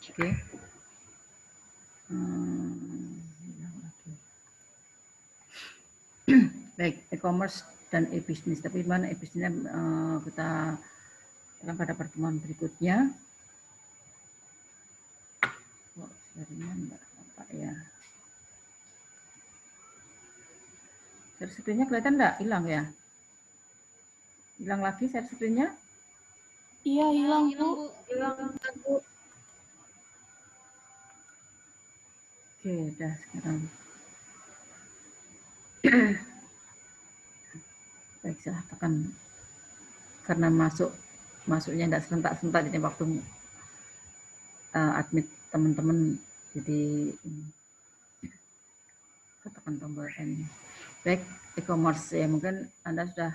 Oke. Baik, e-commerce dan e-business. Tapi mana e-business kita akan pada pertemuan berikutnya. Oh, enggak apa ya. Share screen-nya kelihatan enggak? Hilang ya? Hilang lagi share screen-nya? Iya, hilang, Bu. Hilang, Bu. Oke, udah sekarang. Baik, saya tekan karena masuknya enggak serentak-serentak jadi waktu admit teman-teman jadi tekan tombol N. Baik, e-commerce ya, mungkin Anda sudah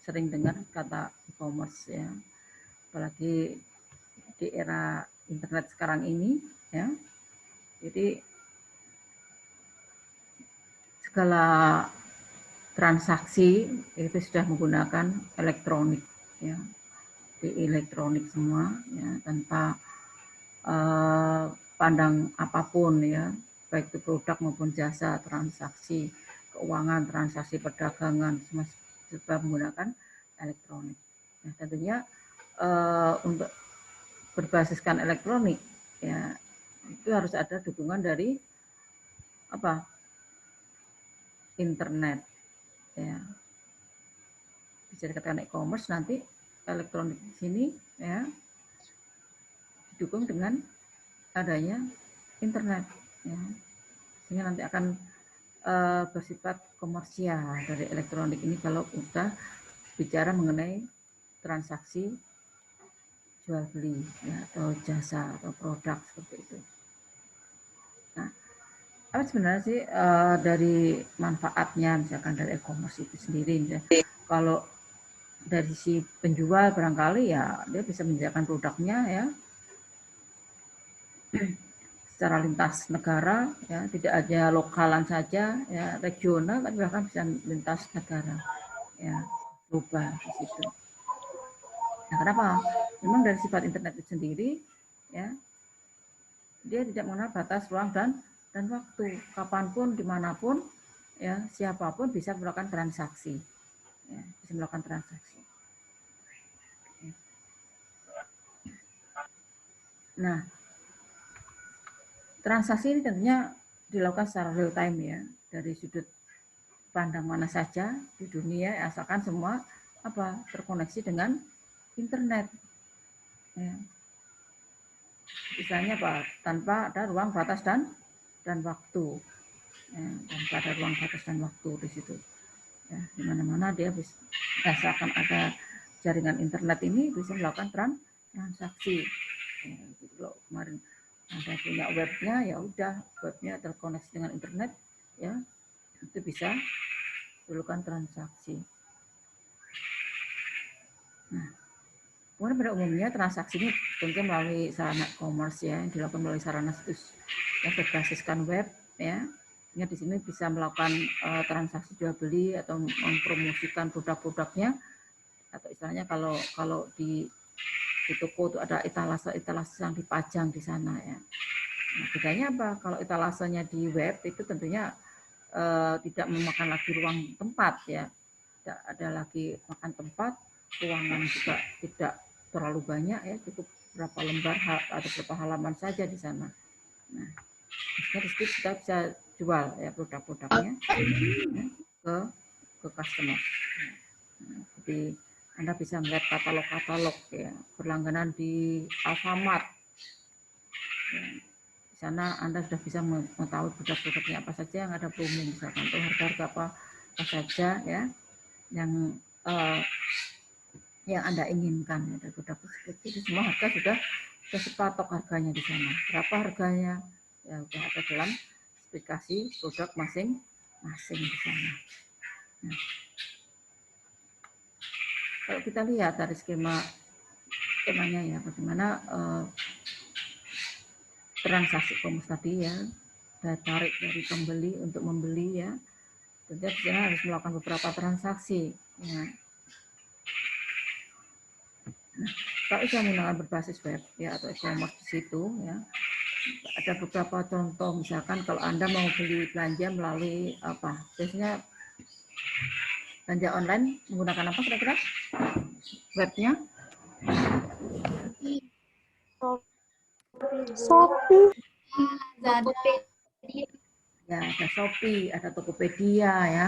sering dengar kata e-commerce ya, apalagi di era internet sekarang ini ya. Jadi segala transaksi itu sudah menggunakan elektronik ya, di elektronik semua ya, tanpa pandang apapun ya, baik itu produk maupun jasa, transaksi keuangan, transaksi perdagangan, semua sudah menggunakan elektronik. Nah, tentunya untuk berbasiskan elektronik ya, itu harus ada dukungan dari apa? Internet ya. Bisa dikatakan e-commerce, nanti elektronik di sini ya didukung dengan adanya internet ya. Sehingga nanti akan bersifat komersial dari elektronik ini kalau kita bicara mengenai transaksi jual beli ya, atau jasa atau produk seperti itu. Nah, apa sebenarnya sih dari manfaatnya misalkan dari e-commerce itu sendiri? Misalnya, kalau dari si penjual barangkali ya dia bisa menjajakan produknya ya secara lintas negara ya, tidak hanya lokalan saja ya, regional, tapi bahkan bisa lintas negara ya, global di situ. Nah, kenapa? Memang dari sifat internet itu sendiri ya, dia tidak mengenal batas ruang dan waktu, kapanpun dimanapun ya, siapapun bisa melakukan transaksi ya, bisa melakukan transaksi. Nah, transaksi ini tentunya dilakukan secara real time ya, dari sudut pandang mana saja di dunia, asalkan semua apa terkoneksi dengan internet. Ya. Misalnya apa? Tanpa ada ruang batas dan waktu. Ya, tanpa ada ruang batas dan waktu di situ. Ya, di mana-mana dia bisa, asalkan ada jaringan internet ini bisa melakukan transaksi. Ya, gitu loh. Kemarin ada punya webnya, ya udah webnya terkoneksi dengan internet, ya itu bisa melakukan transaksi. Nah, kemudian pada umumnya transaksi ini tentu melalui sarana e-commerce ya, yang dilakukan melalui sarana situs yang berbasiskan web ya. Ini di sini bisa melakukan transaksi jual beli atau mempromosikan produk-produknya, atau istilahnya kalau di toko itu ada etalase yang dipajang di sana ya. Nah, bedanya apa? Kalau etalasenya di web itu tentunya tidak memakan lagi ruang tempat ya, tidak ada lagi makan tempat, ruangan juga tidak terlalu banyak ya, cukup berapa lembar atau berapa halaman saja di sana. Nah, di situ kita bisa jual ya produk-produknya ya, ke customer. Nah, jadi Anda bisa melihat katalog-katalog ya, berlangganan di Alfamart. Ya, di sana Anda sudah bisa mengetahui produk-produknya apa saja yang ada promo, misalkan atau harga-harga apa saja ya yang Anda inginkan ya, dari produk tersebut. Itu semua harga sudah sepatok harganya di sana. Berapa harganya? Ya sudah ada dalam spesifikasi produk masing-masing di sana. Nah, kalau kita lihat dari skemanya ya, bagaimana transaksi e-commerce tadi ya, daya tarik dari pembeli untuk membeli ya, tentunya di sana harus melakukan beberapa transaksi ya. Nah, kalau sudah menggunakan berbasis web ya atau e-commerce di situ ya, ada beberapa contoh. Misalkan kalau Anda mau beli belanja melalui apa? Biasanya belanja online menggunakan apa kira-kira? Webnya? Shopee. Ya, ada Shopee, ada Tokopedia ya.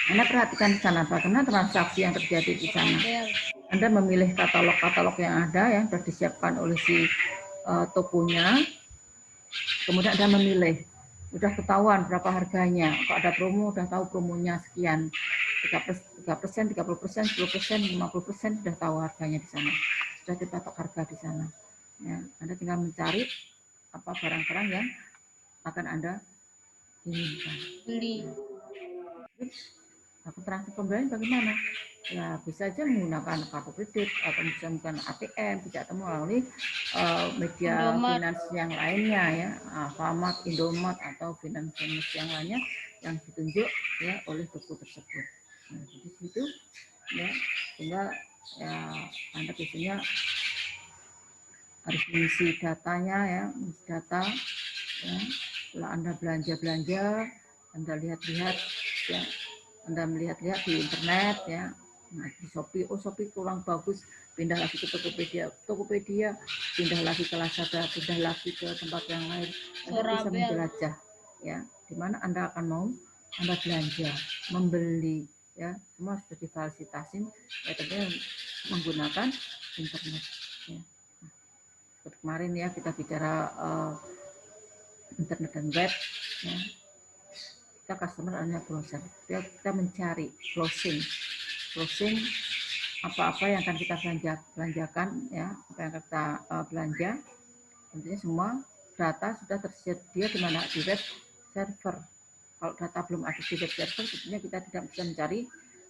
Anda perhatikan di sana bagaimana transaksi yang terjadi di sana. Anda memilih katalog-katalog yang ada yang sudah disiapkan oleh si tokonya. Kemudian Anda memilih, sudah ketahuan berapa harganya. Kalau ada promo, sudah tahu promonya sekian. 3%, 30%, 10%, 50% sudah tahu harganya di sana. Sudah dipatok harga di sana. Ya, Anda tinggal mencari apa barang-barang yang akan Anda inginkan. Beli. Aku transaksi pembelian bagaimana? Ya bisa aja menggunakan kartu kredit atau bisa menggunakan ATM, bisa atau melalui media finance yang lainnya ya, Alfamart, Indomart atau finance yang lainnya yang ditunjuk ya oleh toko tersebut. Nah di situ ya tinggal ya Anda biasanya harus mengisi datanya ya, mengisi data ya. Setelah Anda belanja, Anda lihat-lihat ya. Anda melihat-lihat di internet ya, nah di Shopee, oh Shopee kurang bagus, pindah lagi ke Tokopedia, pindah lagi ke Lazada, pindah lagi ke tempat yang lain. Anda bisa menjelajah ya, di mana Anda akan mau Anda belanja, membeli ya, semua sudah difasilitasin ya, tentunya menggunakan internet ya. Nah, kemarin ya kita bicara internet dan web ya. Kita customer hanya browser, kita mencari browsing apa-apa yang akan kita belanjakan ya, apa yang kita belanja, tentunya semua data sudah tersedia di mana, di web server. Kalau data belum ada di web server, tentunya kita tidak bisa mencari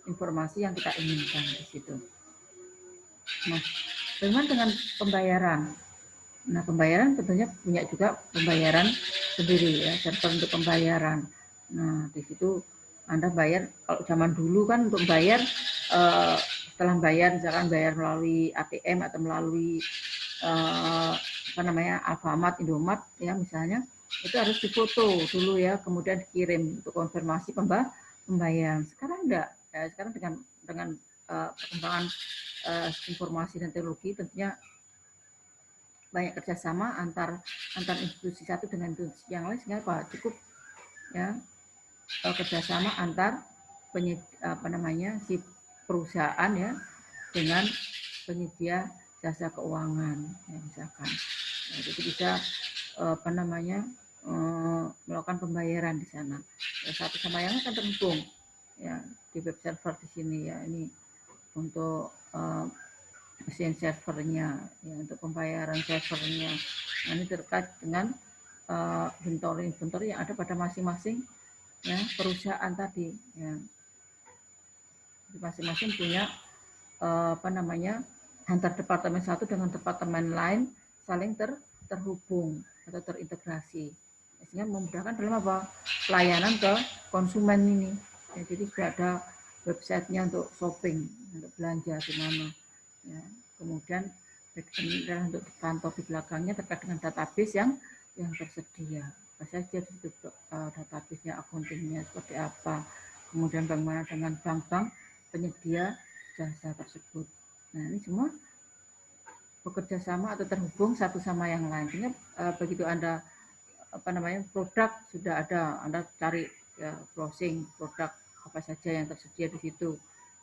informasi yang kita inginkan di situ. Nah, bagaimana dengan pembayaran? Nah, pembayaran tentunya punya juga pembayaran sendiri ya, server untuk pembayaran. Nah, di situ Anda bayar, kalau zaman dulu kan untuk bayar, setelah bayar, misalkan bayar melalui ATM atau melalui Alfamart, Indomart ya misalnya, itu harus difoto dulu ya, kemudian dikirim untuk konfirmasi pembayaran. Sekarang enggak, ya, sekarang dengan perkembangan informasi dan teknologi tentunya banyak kerjasama antar institusi satu dengan institusi yang lain, sehingga apa cukup ya kerjasama antar si perusahaan ya dengan penyedia jasa keuangan ya, misalkan ya, jadi bisa melakukan pembayaran di sana ya, satu sama yang lain akan terhubung ya di web server di sini ya, ini untuk mesin servernya ya, untuk pembayaran servernya. Nah, ini terkait dengan inventory yang ada pada masing-masing ya perusahaan tadi ya. Masing-masing punya antar departemen satu dengan departemen lain saling terhubung atau terintegrasi, sehingga memudahkan dalam apa pelayanan ke konsumen ini ya, jadi sudah ada websitenya untuk shopping, untuk belanja di mana ya. Kemudian untuk dipantau di belakangnya terkait dengan database yang tersedia, apa saja di database-nya, accounting-nya seperti apa, kemudian bagaimana dengan bank-bank penyedia jasa tersebut. Nah ini semua bekerja sama atau terhubung satu sama yang lain. Sehingga begitu Anda produk sudah ada, Anda cari ya, browsing produk apa saja yang tersedia di situ.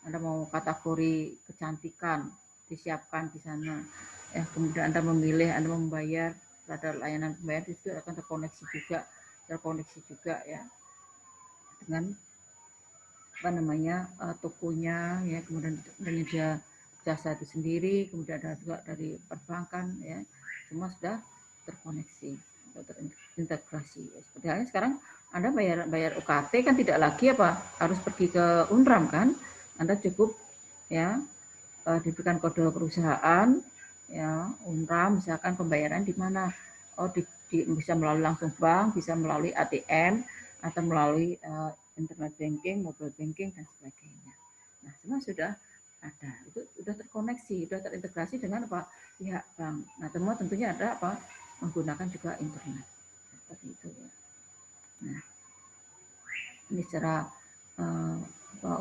Anda mau kategori kecantikan disiapkan di sana. Ya, kemudian Anda memilih, Anda membayar, ada layanan pembayaran itu akan terkoneksi juga ya dengan tokonya ya, kemudian penyedia jasa itu sendiri, kemudian ada juga dari perbankan ya, semua sudah terkoneksi atau terintegrasi. Seperti halnya sekarang Anda bayar UKT kan tidak lagi harus pergi ke Unram kan, Anda cukup ya diberikan kode perusahaan ya, Unram, misalkan pembayaran di mana, bisa melalui langsung bank, bisa melalui ATM atau melalui internet banking, mobile banking dan sebagainya. Nah, semua sudah ada, itu sudah terkoneksi, sudah terintegrasi dengan apa, pihak bank. Nah, semua tentunya ada apa, menggunakan juga internet seperti itu ya. Nah, ini secara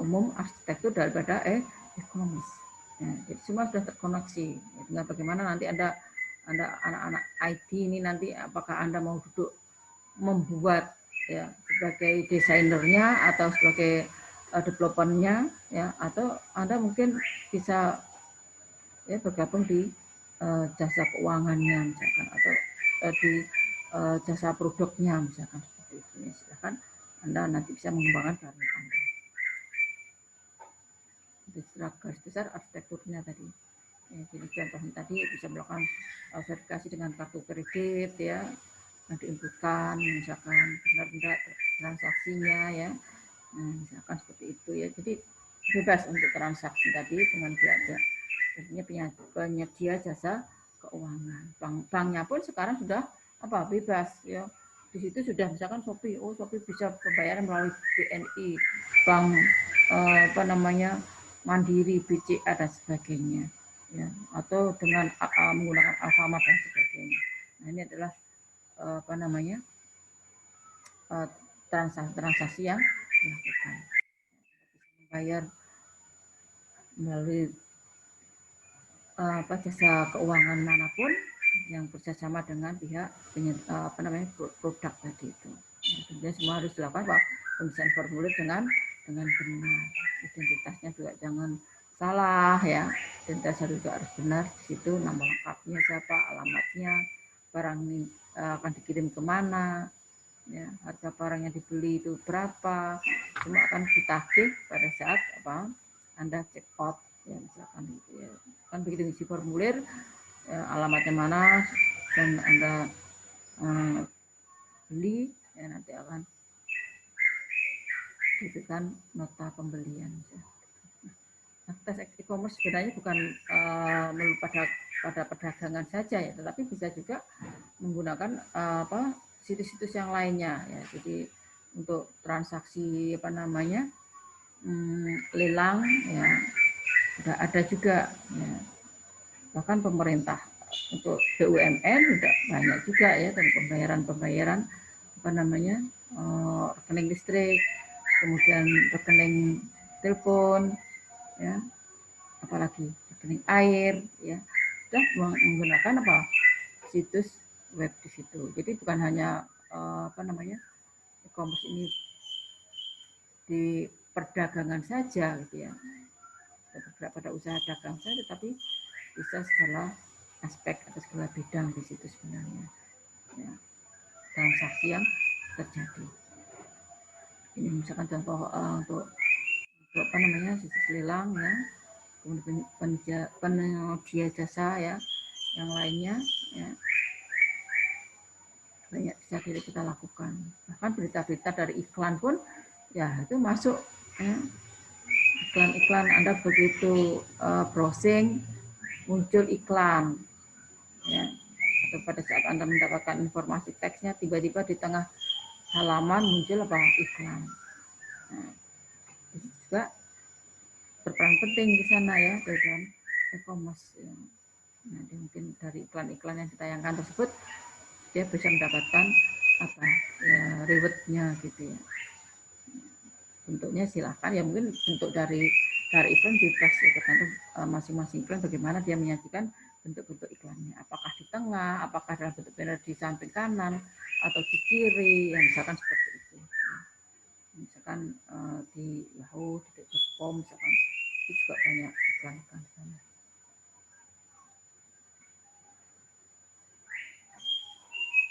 umum arsitektur daripada e-commerce. Ya, jadi semua sudah terkoneksi. Ya, tinggal bagaimana nanti ada anak-anak IT ini nanti apakah Anda mau duduk membuat ya sebagai desainernya atau sebagai developernya ya, atau Anda mungkin bisa ya bergabung di jasa keuangannya misalkan, atau di jasa produknya misalkan seperti itu. Ya, silakan Anda nanti bisa mengembangkan karir Anda. Itu secara garis besar arsitekturnya tadi. Ya, jadi contohnya tadi bisa melakukan verifikasi dengan kartu kredit ya, yang diinputkan misalkan benar-benar transaksinya ya. Nah, misalkan seperti itu ya. Jadi bebas untuk transaksi tadi dengan belajar. Artinya penyedia jasa keuangan. Banknya pun sekarang sudah apa, bebas ya. Di situ sudah misalkan Shopee, Shopee bisa pembayaran melalui BNI, bank apa namanya, Mandiri, BCA dan sebagainya ya, atau dengan menggunakan Alfamart dan sebagainya. Nah, ini adalah apa namanya, transaksi yang dilakukan. Bayar melalui apa, jasa keuangan manapun yang bekerjasama dengan pihak apa namanya, produk tadi itu. Ya, semua harus dilakukan Pak, pengisian formulir dengan benar. Identitasnya juga jangan salah ya. Identitas juga harus benar. Di situ nama lengkapnya siapa, alamatnya, barang ini akan dikirim kemana, ya, harga barang yang dibeli itu berapa, semua akan ditagih pada saat apa Anda check out ya, misalkan gitu ya. Kan begitu isi formulir ya, alamatnya mana dan Anda beli ya, nanti akan diberikan nota pembelian ya. Nah, tes e-commerce sebenarnya bukan melulu pada perdagangan saja ya, tetapi bisa juga menggunakan apa, situs-situs yang lainnya ya. Jadi untuk transaksi apa namanya, lelang ya, ada juga ya. Bahkan pemerintah untuk BUMN sudah banyak juga ya, dan pembayaran apa namanya, rekening listrik, kemudian rekening telepon ya, apalagi rekening air ya, sudah menggunakan apa, situs web di situ. Jadi bukan hanya apa namanya, e-commerce ini di perdagangan saja gitu ya, pada usaha dagang saja, tetapi bisa segala aspek atau segala bidang di situ sebenarnya ya, transaksi yang terjadi. Ini misalkan contoh untuk apa namanya, situs lelang ya, kemudian penyedia jasa ya yang lainnya ya, banyak bisa kita lakukan. Bahkan berita-berita dari iklan pun ya itu masuk ya. Iklan-iklan Anda begitu browsing muncul iklan ya, atau pada saat Anda mendapatkan informasi teksnya tiba-tiba di tengah halaman muncul apa, iklan. Nah, itu juga berperan penting di sana ya dalam e-commerce ya. Nah, mungkin dari iklan-iklan yang ditayangkan tersebut dia bisa mendapatkan apa ya, rewardnya gitu ya. Bentuknya silahkan ya, mungkin bentuk dari iklan bebas ya, tergantung masing-masing iklan bagaimana dia menyajikan bentuk-bentuk iklannya, apakah di tengah, apakah dalam bentuk banner di samping kanan atau di kiri ya, misalkan seperti itu ya. Misalkan di Yahoo, di .com misalkan, itu juga banyak iklan-iklan di sana.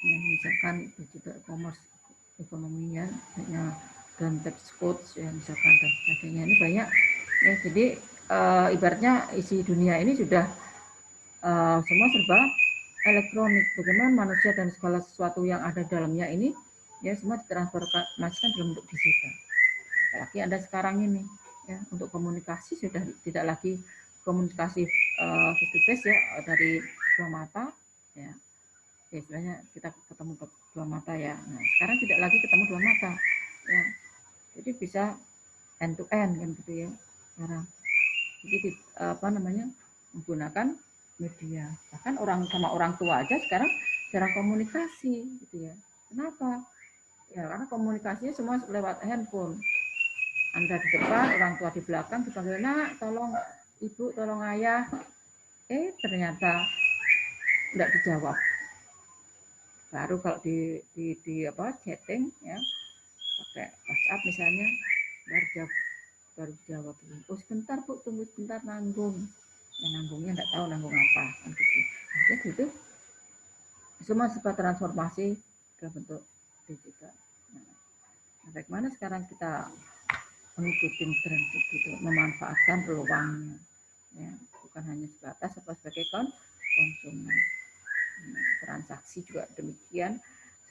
Ya, misalkan digital e-commerce ekonominya banyak, dan text codes ya misalkan dan sebagainya, ini banyak ya. Jadi ibaratnya isi dunia ini sudah semua serba elektronik. Bagaimana manusia dan segala sesuatu yang ada dalamnya ini ya semua ditransformasikan dalam bentuk digital. Apalagi Anda sekarang ini ya, untuk komunikasi sudah tidak lagi komunikasi face to face ya, dari dua mata ya. Ya, istilahnya kita ketemu dua mata ya. Nah, sekarang tidak lagi ketemu dua mata ya. Jadi bisa end to end kan gitu ya. Sekarang Jadi apa namanya, menggunakan media. Bahkan orang sama orang tua aja sekarang cara komunikasi gitu ya. Kenapa? Ya karena komunikasinya semua lewat handphone. Anda di depan, orang tua di belakang dipanggil, nak, tolong ibu, tolong ayah. Ternyata tidak dijawab. Baru kalau di apa chatting ya, pakai WhatsApp misalnya, baru jawab. Oh sebentar bu, tunggu sebentar, nanggung. Ya nanggungnya nggak tahu nanggung apa. Gitu. Nah, gitu. Semua sebab transformasi ke bentuk digital. Nah, bagaimana sekarang kita mengikuti tren itu, memanfaatkan peluangnya, ya, bukan hanya sebatas sebagai konsumen. Transaksi juga demikian.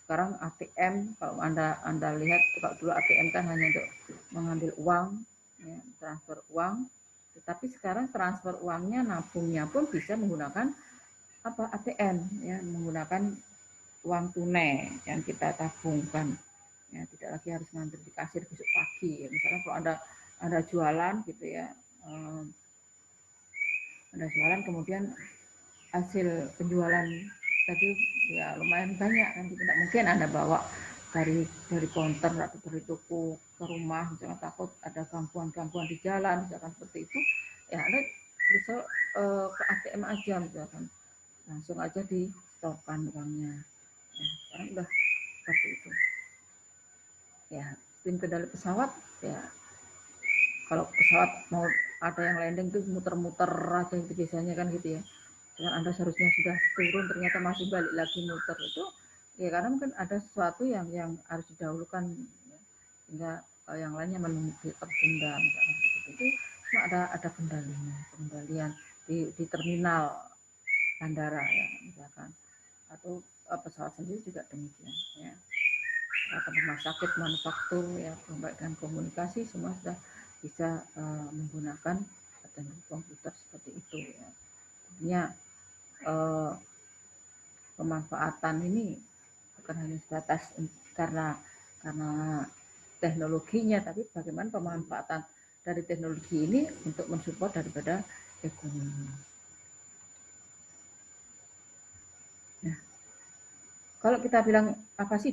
Sekarang ATM, kalau anda lihat, kalau dulu ATM kan hanya untuk mengambil uang, ya, transfer uang, tetapi sekarang transfer uangnya, nabungnya pun bisa menggunakan apa ATM, ya, menggunakan uang tunai yang kita tabungkan. Ya, tidak lagi harus ngambil di kasir besok pagi. Ya, misalnya kalau anda jualan gitu ya, anda jualan kemudian hasil penjualan tadi ya lumayan banyak kan, tidak mungkin anda bawa dari konter atau dari toko ke rumah, misalnya takut ada gangguan di jalan misalkan seperti itu, ya anda bisa ke ATM aja misalkan, langsung aja disetorkan uangnya. Ya, sekarang udah seperti itu. Ya, sistem kendali pesawat ya, kalau pesawat mau ada yang landing tuh muter-muter aja itu biasanya kan gitu ya. Dengan Anda seharusnya sudah turun ternyata masih balik lagi muter itu ya, karena mungkin ada sesuatu yang harus didahulukan ya, sehingga yang lainnya menunggu tertunda misalnya seperti itu. Cuma ada kendalian di terminal bandara ya misalkan, atau pesawat sendiri juga demikian ya. Atau rumah sakit, manufaktur ya, dan komunikasi semua sudah bisa menggunakan teknologi komputer seperti itu ya. Artinya pemanfaatan ini bukan hanya sebatas karena teknologinya, tapi bagaimana pemanfaatan dari teknologi ini untuk mensupport daripada ekonomi. Nah, kalau kita bilang apa sih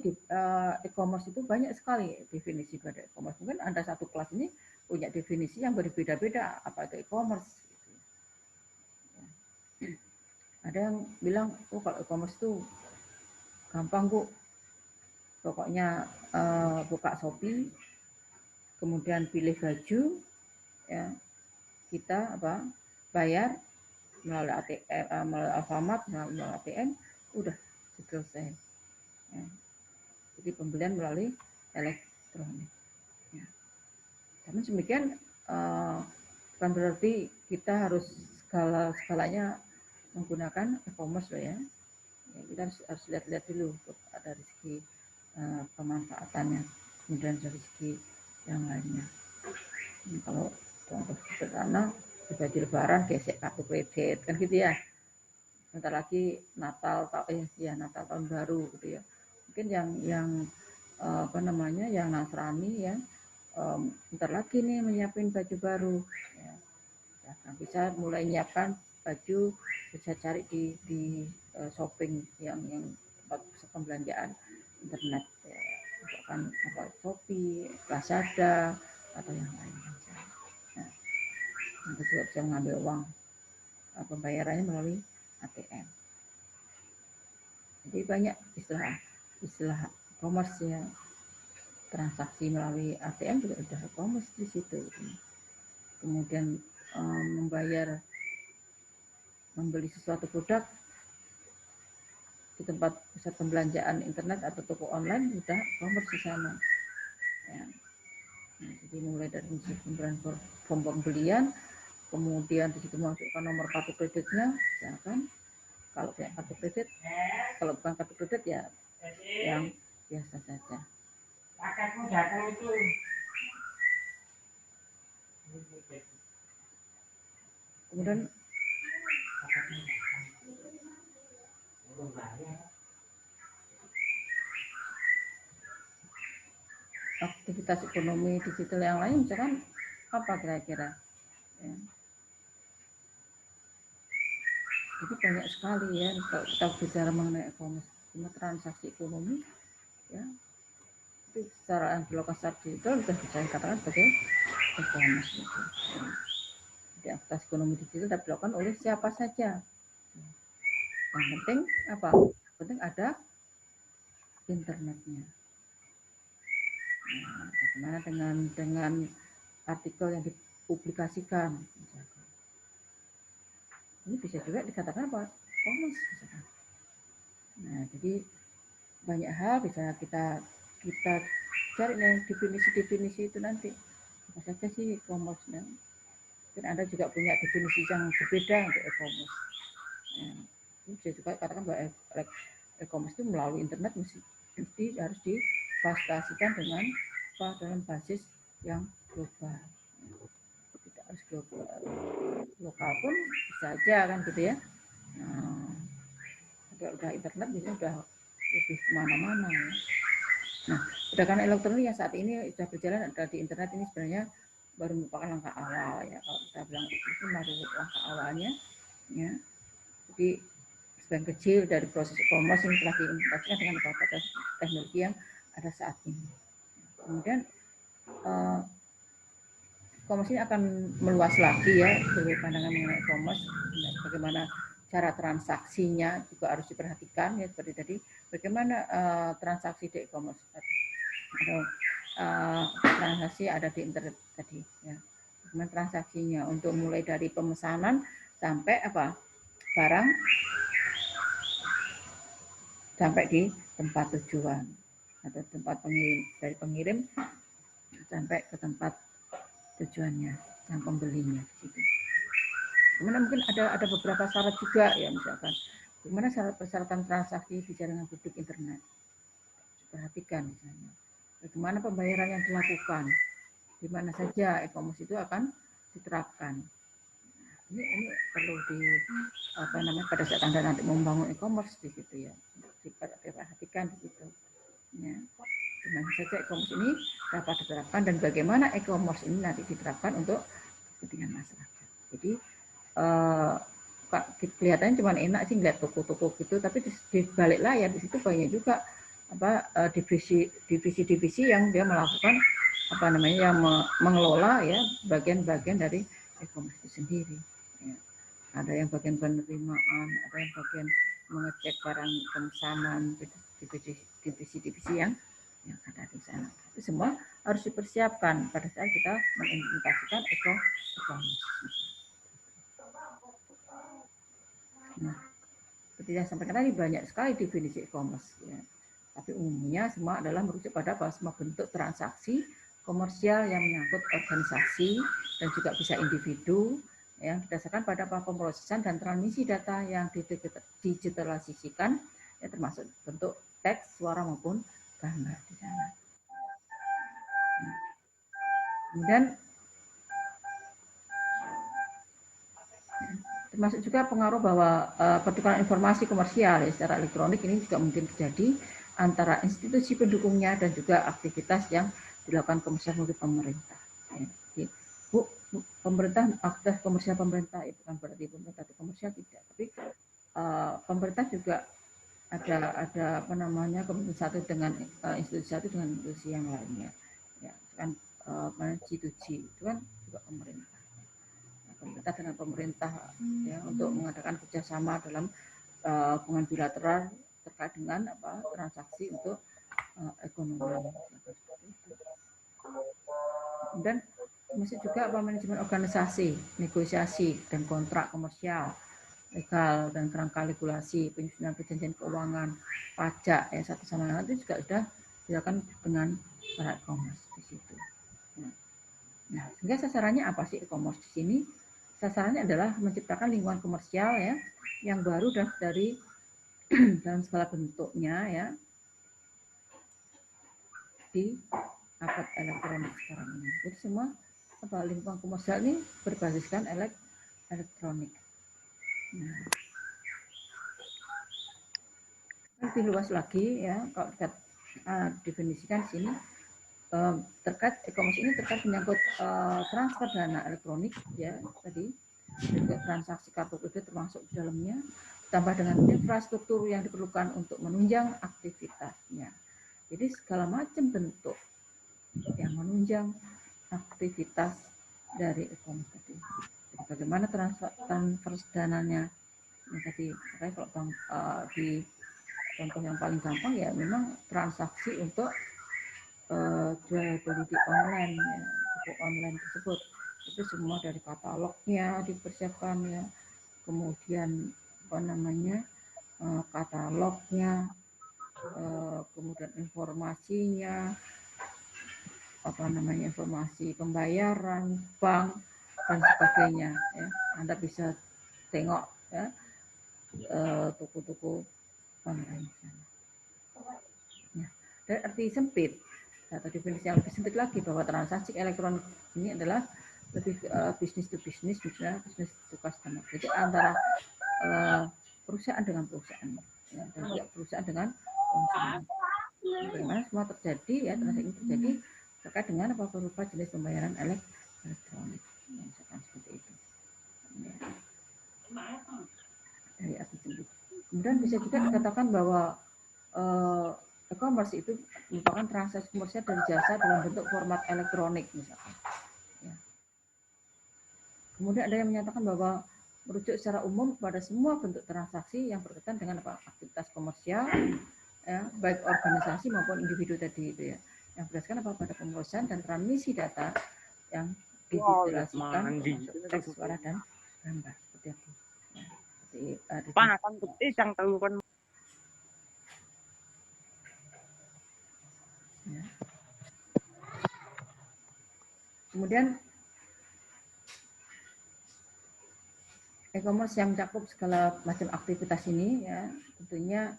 e-commerce, itu banyak sekali definisi pada e-commerce. Mungkin Anda satu kelas ini punya definisi yang berbeda-beda apa itu e-commerce. Ada yang bilang, oh kalau e-commerce itu gampang Bu, pokoknya buka Shopee, kemudian pilih baju, ya kita bayar melalui ATM, melalui Alfamart, melalui ATM, udah selesai. Ya. Jadi pembelian melalui elektronik. Ya. Namun demikian bukan berarti kita harus segalanya menggunakan e-commerce loh ya. Ya, kita harus lihat-lihat dulu dari segi pemanfaatannya, kemudian dari segi yang lainnya. Kalau contoh sederhana, baju lebaran gesek kartu kredit kan gitu ya. Bentar lagi Natal Natal tahun baru gitu ya. Mungkin yang apa namanya, yang Nasrani ya, bentar lagi nih menyiapin baju baru ya. Bisa mulai nyiapkan baju, bisa cari di shopping yang tempat pembelanjaan internet ya. Misalkan Shopee, Lazada atau yang lain. Nah, Anda juga bisa mengambil uang pembayarannya melalui ATM. Jadi banyak istilah e-commerce ya, transaksi melalui ATM juga sudah e-commerce di situ. Kemudian membeli sesuatu produk di tempat pusat pembelanjaan internet atau toko online sudah e-commerce di sana. Ya. Nah, jadi mulai dari form pembelian, kemudian di situ masukkan nomor kartu kreditnya, misalkan kalau kayak kartu kredit, kalau bukan kartu kredit ya yang biasa saja. Kemudian aktivitas ekonomi digital yang lain misalkan apa kira-kira ya. Jadi banyak sekali ya kalau kita bicara mengenai e-commerce, cuma transaksi ekonomi ya itu secara yang dilakukan secara digital sudah bisa dikatakan sebagai e-commerce gitu. Jadi aktivitas ekonomi digital dapat dilakukan oleh siapa saja. Yang penting apa? Yang penting ada internetnya. Nah, bagaimana dengan artikel yang dipublikasikan? Misalkan. Ini bisa juga dikatakan apa? E-commerce. Misalkan. Nah, jadi banyak hal bisa kita cari nih definisi-definisi itu nanti apa saja sih e-commerce. Mungkin Anda juga punya definisi yang berbeda untuk e-commerce. Nah, ini bisa juga katakan bahwa e-commerce itu melalui internet mesti harus difasilitasikan dengan dalam basis yang global. Tidak harus global, lokal pun bisa aja kan gitu ya. Nah, udah internet biasanya udah lebih kemana-mana ya. Nah, perdagangan elektronik yang saat ini sudah berjalan ada di internet ini sebenarnya baru merupakan langkah awal ya. Kalau kita bilang itu baru langkah awalnya ya. Jadi sebagian kecil dari proses e-commerce yang telah diimplementasikan dengan beberapa teknologi yang ada saat ini. Kemudian e-commerce ini akan meluas lagi ya dari pandangan mengenai e-commerce, bagaimana cara transaksinya juga harus diperhatikan ya seperti tadi, bagaimana transaksi di e-commerce atau transaksi ada di internet tadi ya. Bagaimana transaksinya untuk mulai dari pemesanan sampai apa barang sampai di tempat tujuan atau tempat pengirim, dari pengirim sampai ke tempat tujuannya yang pembelinya di situ. Kemudian mungkin ada beberapa syarat juga ya, misalkan bagaimana syarat persyaratan transaksi di jaringan publik internet. Perhatikan misalnya bagaimana pembayaran yang dilakukan, di mana saja e-commerce itu akan diterapkan. Ini perlu pada saat Anda nanti membangun e-commerce di situ ya, diperhatikan di situ. Ya. Di mana saja e-commerce ini dapat diterapkan dan bagaimana e-commerce ini nanti diterapkan untuk kepentingan masyarakat. Jadi kelihatannya cuma enak sih ngeliat toko-toko gitu, tapi di balik layar di situ banyak juga divisi-divisi yang dia melakukan yang mengelola ya bagian-bagian dari e-commerce itu sendiri. Ya. Ada yang bagian penerimaan, ada yang bagian mengecek barang pemesanan, divisi-divisi yang ada di sana. Itu semua harus dipersiapkan pada saat kita mengimplementasikan e-commerce. Nah, seperti yang sampaikan tadi banyak sekali definisi e-commerce. Ya. Tapi umumnya semua adalah merujuk pada semua bentuk transaksi komersial yang menyangkut organisasi dan juga bisa individu yang didasarkan pada pemrosesan dan transmisi data yang digitalisasikan ya, termasuk bentuk teks, suara maupun gambar di sana. Nah, kemudian termasuk juga pengaruh bahwa pertukaran informasi komersial ya, secara elektronik ini juga mungkin terjadi antara institusi pendukungnya dan juga aktivitas yang dilakukan komersial oleh pemerintah. Ya. Jadi, pemerintah aktivitas komersial pemerintah itu bukan berarti pemerintah itu komersial tidak, tapi pemerintah juga ada komitmen satu dengan institusi satu dengan institusi yang lainnya. Ya, kan G2G itu kan juga pemerintah. Pemerintah dengan pemerintah ya untuk mengadakan kerjasama dalam hubungan bilateral terkait dengan transaksi untuk ekonomi. Dan masih juga manajemen organisasi, negosiasi dan kontrak komersial, legal dan kerangka regulasi, penyusunan perjanjian keuangan, pajak ya satu sama lain itu juga sudah dilakukan dengan para e-commerce di situ. Nah, sehingga sasarannya apa sih e-commerce di sini? Sasarannya adalah menciptakan lingkungan komersial ya yang baru dan dari dalam segala bentuknya ya di abad elektronik sekarang ini. Jadi semua lingkungan komersial ini berbasiskan elektronik. Nah, lebih luas lagi ya kalau kita definisikan di sini terkait e-commerce ini terkait menyangkut transfer dana elektronik ya tadi juga transaksi kartu kredit termasuk di dalamnya, ditambah dengan infrastruktur yang diperlukan untuk menunjang aktivitasnya. Jadi segala macam bentuk yang menunjang aktivitas dari e-commerce tadi. Jadi bagaimana transfer dananya tadi, kalau di contoh yang paling gampang ya memang transaksi untuk jual beli di online ya, toko online tersebut itu semua dari katalognya dipersiapkan ya, kemudian apa namanya katalognya, kemudian informasinya, apa namanya informasi pembayaran, bank dan sebagainya ya. Anda bisa tengok ya toko-toko online. Ya. Dan arti sempit atau definisi yang lebih sempit lagi bahwa transaksi elektronik ini adalah lebih bisnis to bisnis, misalnya bisnis to customer. Jadi antara perusahaan dengan perusahaan ya, dan juga perusahaan dengan konsumen. Bagaimana semua terjadi ya, transaksi ini terjadi terkait dengan apa berupa jenis pembayaran elektronik, misalkan seperti itu. Ya. Dari arti sempit. Kemudian bisa juga dikatakan bahwa e-commerce itu merupakan transaksi komersial dari jasa dalam bentuk format elektronik misalkan. Ya. Kemudian ada yang menyatakan bahwa merujuk secara umum pada semua bentuk transaksi yang berkaitan dengan aktivitas komersial, ya, baik organisasi maupun individu tadi itu ya, yang berdasarkan pada pemrosesan dan transmisi data yang digitalisasikan termasuk teks, suara dan gambar seperti itu. Ya, seperti, ya. Kemudian e-commerce yang mencakup segala macam aktivitas ini ya tentunya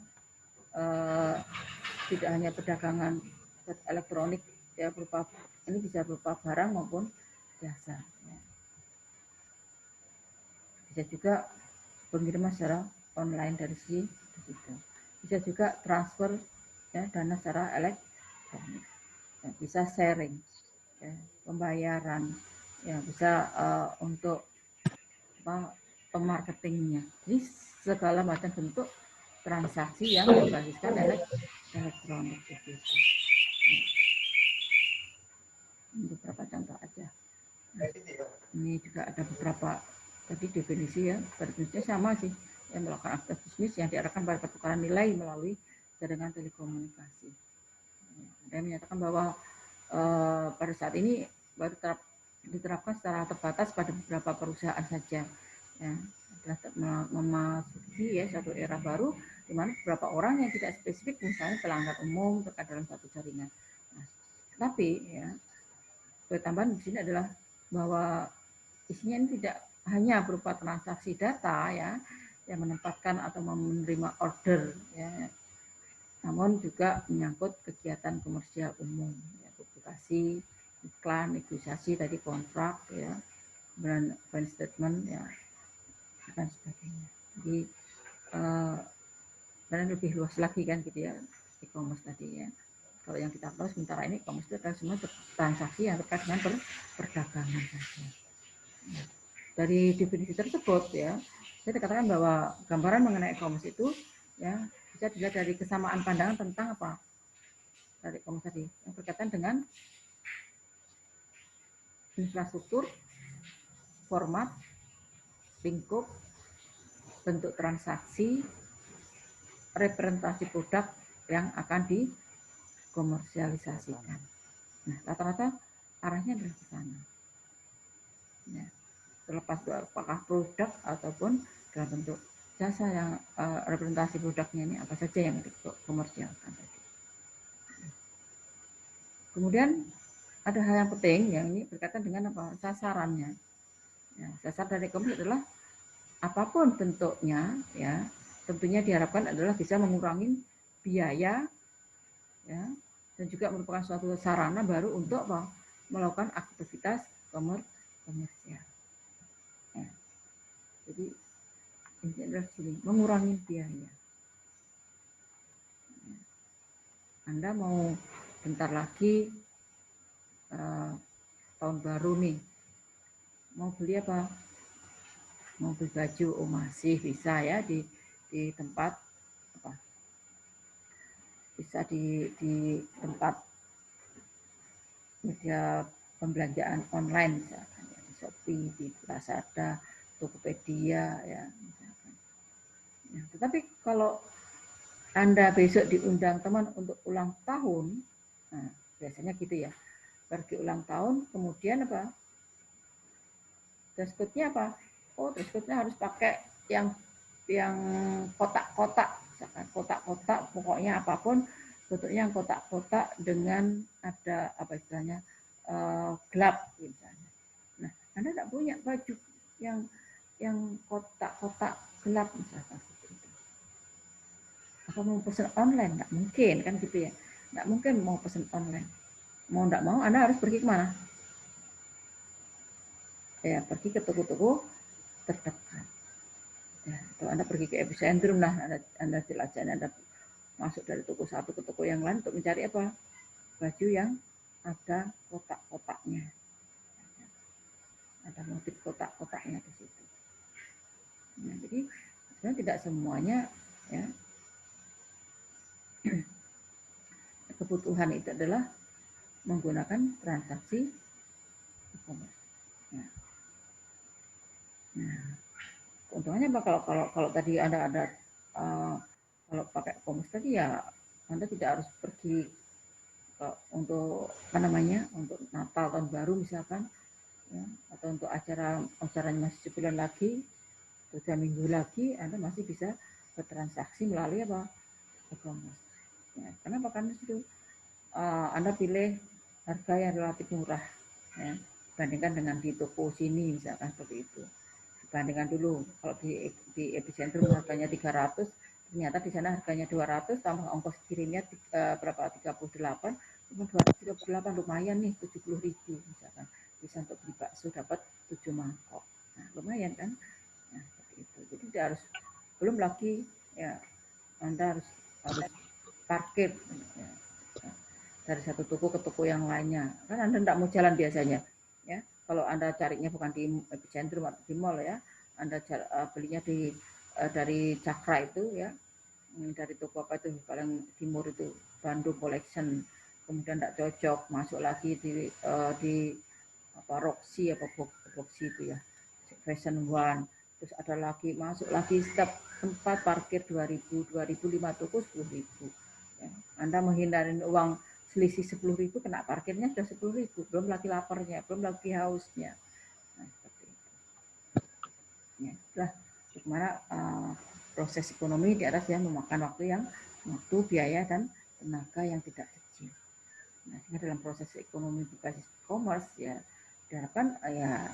tidak hanya perdagangan elektronik ya, berupa ini bisa berupa barang maupun jasa ya. Bisa juga pengiriman secara online dari situ, bisa juga transfer ya, dana secara elektronik ya, bisa sharing ya, pembayaran ya, bisa untuk pemarketingnya. Jadi segala macam bentuk transaksi yang berbasiskan elektronik itu. Ini beberapa contoh aja. Nah, ini juga ada beberapa tadi definisi ya, definisinya sama sih, yang melakukan aktivitas bisnis yang diarahkan pada pertukaran nilai melalui jaringan telekomunikasi. Ada yang menyatakan bahwa pada saat ini baru diterapkan secara terbatas pada beberapa perusahaan saja. Ya, memasuki ya satu era baru di mana beberapa orang yang tidak spesifik misalnya pelanggan umum terkait dalam satu jaringan. Nah, tapi ya tambahan di sini adalah bahwa isinya ini tidak hanya berupa transaksi data ya yang menempatkan atau menerima order ya, namun juga menyangkut kegiatan komersial umum ya, publikasi, iklan, negosiasi tadi kontrak ya, brand statement ya dan sebagainya. Jadi dan lebih luas lagi kan gitu ya e-commerce tadi ya. Kalau yang kita tahu sementara ini e-commerce itu adalah semua transaksi yang terkait dengan perdagangan saja. Nah, dari definisi tersebut ya, saya katakan bahwa gambaran mengenai e-commerce itu ya bisa dilihat dari kesamaan pandangan tentang apa dari e-commerce tadi yang berkaitan dengan infrastruktur, format, lingkup, bentuk transaksi, representasi produk yang akan dikomersialisasikan. Nah, rata-rata arahnya adalah ke sana. Ya, terlepas itu apakah produk ataupun dalam bentuk jasa yang representasi produknya ini apa saja yang dikomersialkan tadi. Kemudian ada hal yang penting yang ini berkaitan dengan apa sasarannya. Ya, sasar dari e-commerce adalah apapun bentuknya ya tentunya diharapkan adalah bisa mengurangi biaya ya dan juga merupakan suatu sarana baru untuk apa? Melakukan aktivitas komersial. Ya. Jadi ini adalah sini mengurangi biaya. Ya. Anda mau bentar lagi tahun baru nih mau beli apa? mau beli baju, oh masih bisa ya di tempat apa? Bisa di tempat media pembelanjaan online misalkan ya, di Shopee, di Lazada, Tokopedia ya misalkan. Ya, tetapi kalau Anda besok diundang teman untuk ulang tahun, nah, biasanya gitu ya, pergi ulang tahun, kemudian apa? Dress code-nya apa? Oh, dress code-nya harus pakai yang kotak-kotak, misalkan kotak-kotak, pokoknya apapun bentuknya yang kotak-kotak dengan ada apa istilahnya gelap misalnya. Nah, Anda tidak punya baju yang kotak-kotak gelap misalkan seperti itu. Apa mau pesan online? Nggak mungkin kan gitu ya. Nggak mungkin mau pesan online. Mau nggak mau Anda harus pergi kemana? Ya pergi ke toko-toko terdekat. Ya, atau Anda pergi ke epicentrum lah, Anda jelajah, Anda masuk dari toko satu ke toko yang lain untuk mencari apa? Baju yang ada kotak-kotaknya. Ada motif kotak-kotaknya di situ. Nah, jadi sebenarnya tidak semuanya ya kebutuhan itu adalah menggunakan transaksi e-commerce. Nah, keuntungannya apa kalau tadi ada kalau pakai e-commerce tadi ya Anda tidak harus pergi untuk apa namanya untuk Natal tahun baru misalkan ya, atau untuk acaranya masih sebulan lagi 3 minggu lagi Anda masih bisa bertransaksi melalui apa e-commerce ya, kenapa karena itu Anda pilih harga yang relatif murah ya, dibandingkan dengan di toko sini misalkan seperti itu. Bandingkan dulu kalau di epicentrum harganya 300, ternyata di sana harganya 200 tambah ongkos kirimnya berapa 38, cuma 238 lumayan nih 70.000 misalkan bisa untuk beli bakso dapat 7 mangkok. Nah, lumayan kan? Nah, seperti itu. Jadi tidak harus belum lagi ya Anda harus parkir ya, dari satu toko ke toko yang lainnya. Kan Anda tidak mau jalan biasanya. Ya, kalau Anda carinya bukan di epicentrum atau di mall ya, Anda belinya dari Cakra itu ya, dari toko apa itu paling timur itu Bandung Collection, kemudian tidak cocok masuk lagi di apa Roxy apa Roxy itu ya, Fashion One, terus ada lagi masuk lagi setiap tempat parkir 2.000, 2.005 toko 10.000. Ya. Anda menghindari uang selisih 10.000 kena parkirnya sudah 10.000, belum lagi laparnya, belum lagi hausnya. Nah, seperti itu. Ya, itulah bagaimana proses ekonomi di atas yang memakan waktu, biaya dan tenaga yang tidak kecil. Nah, sehingga dalam proses ekonomi berbasis e-commerce ya diharapkan ya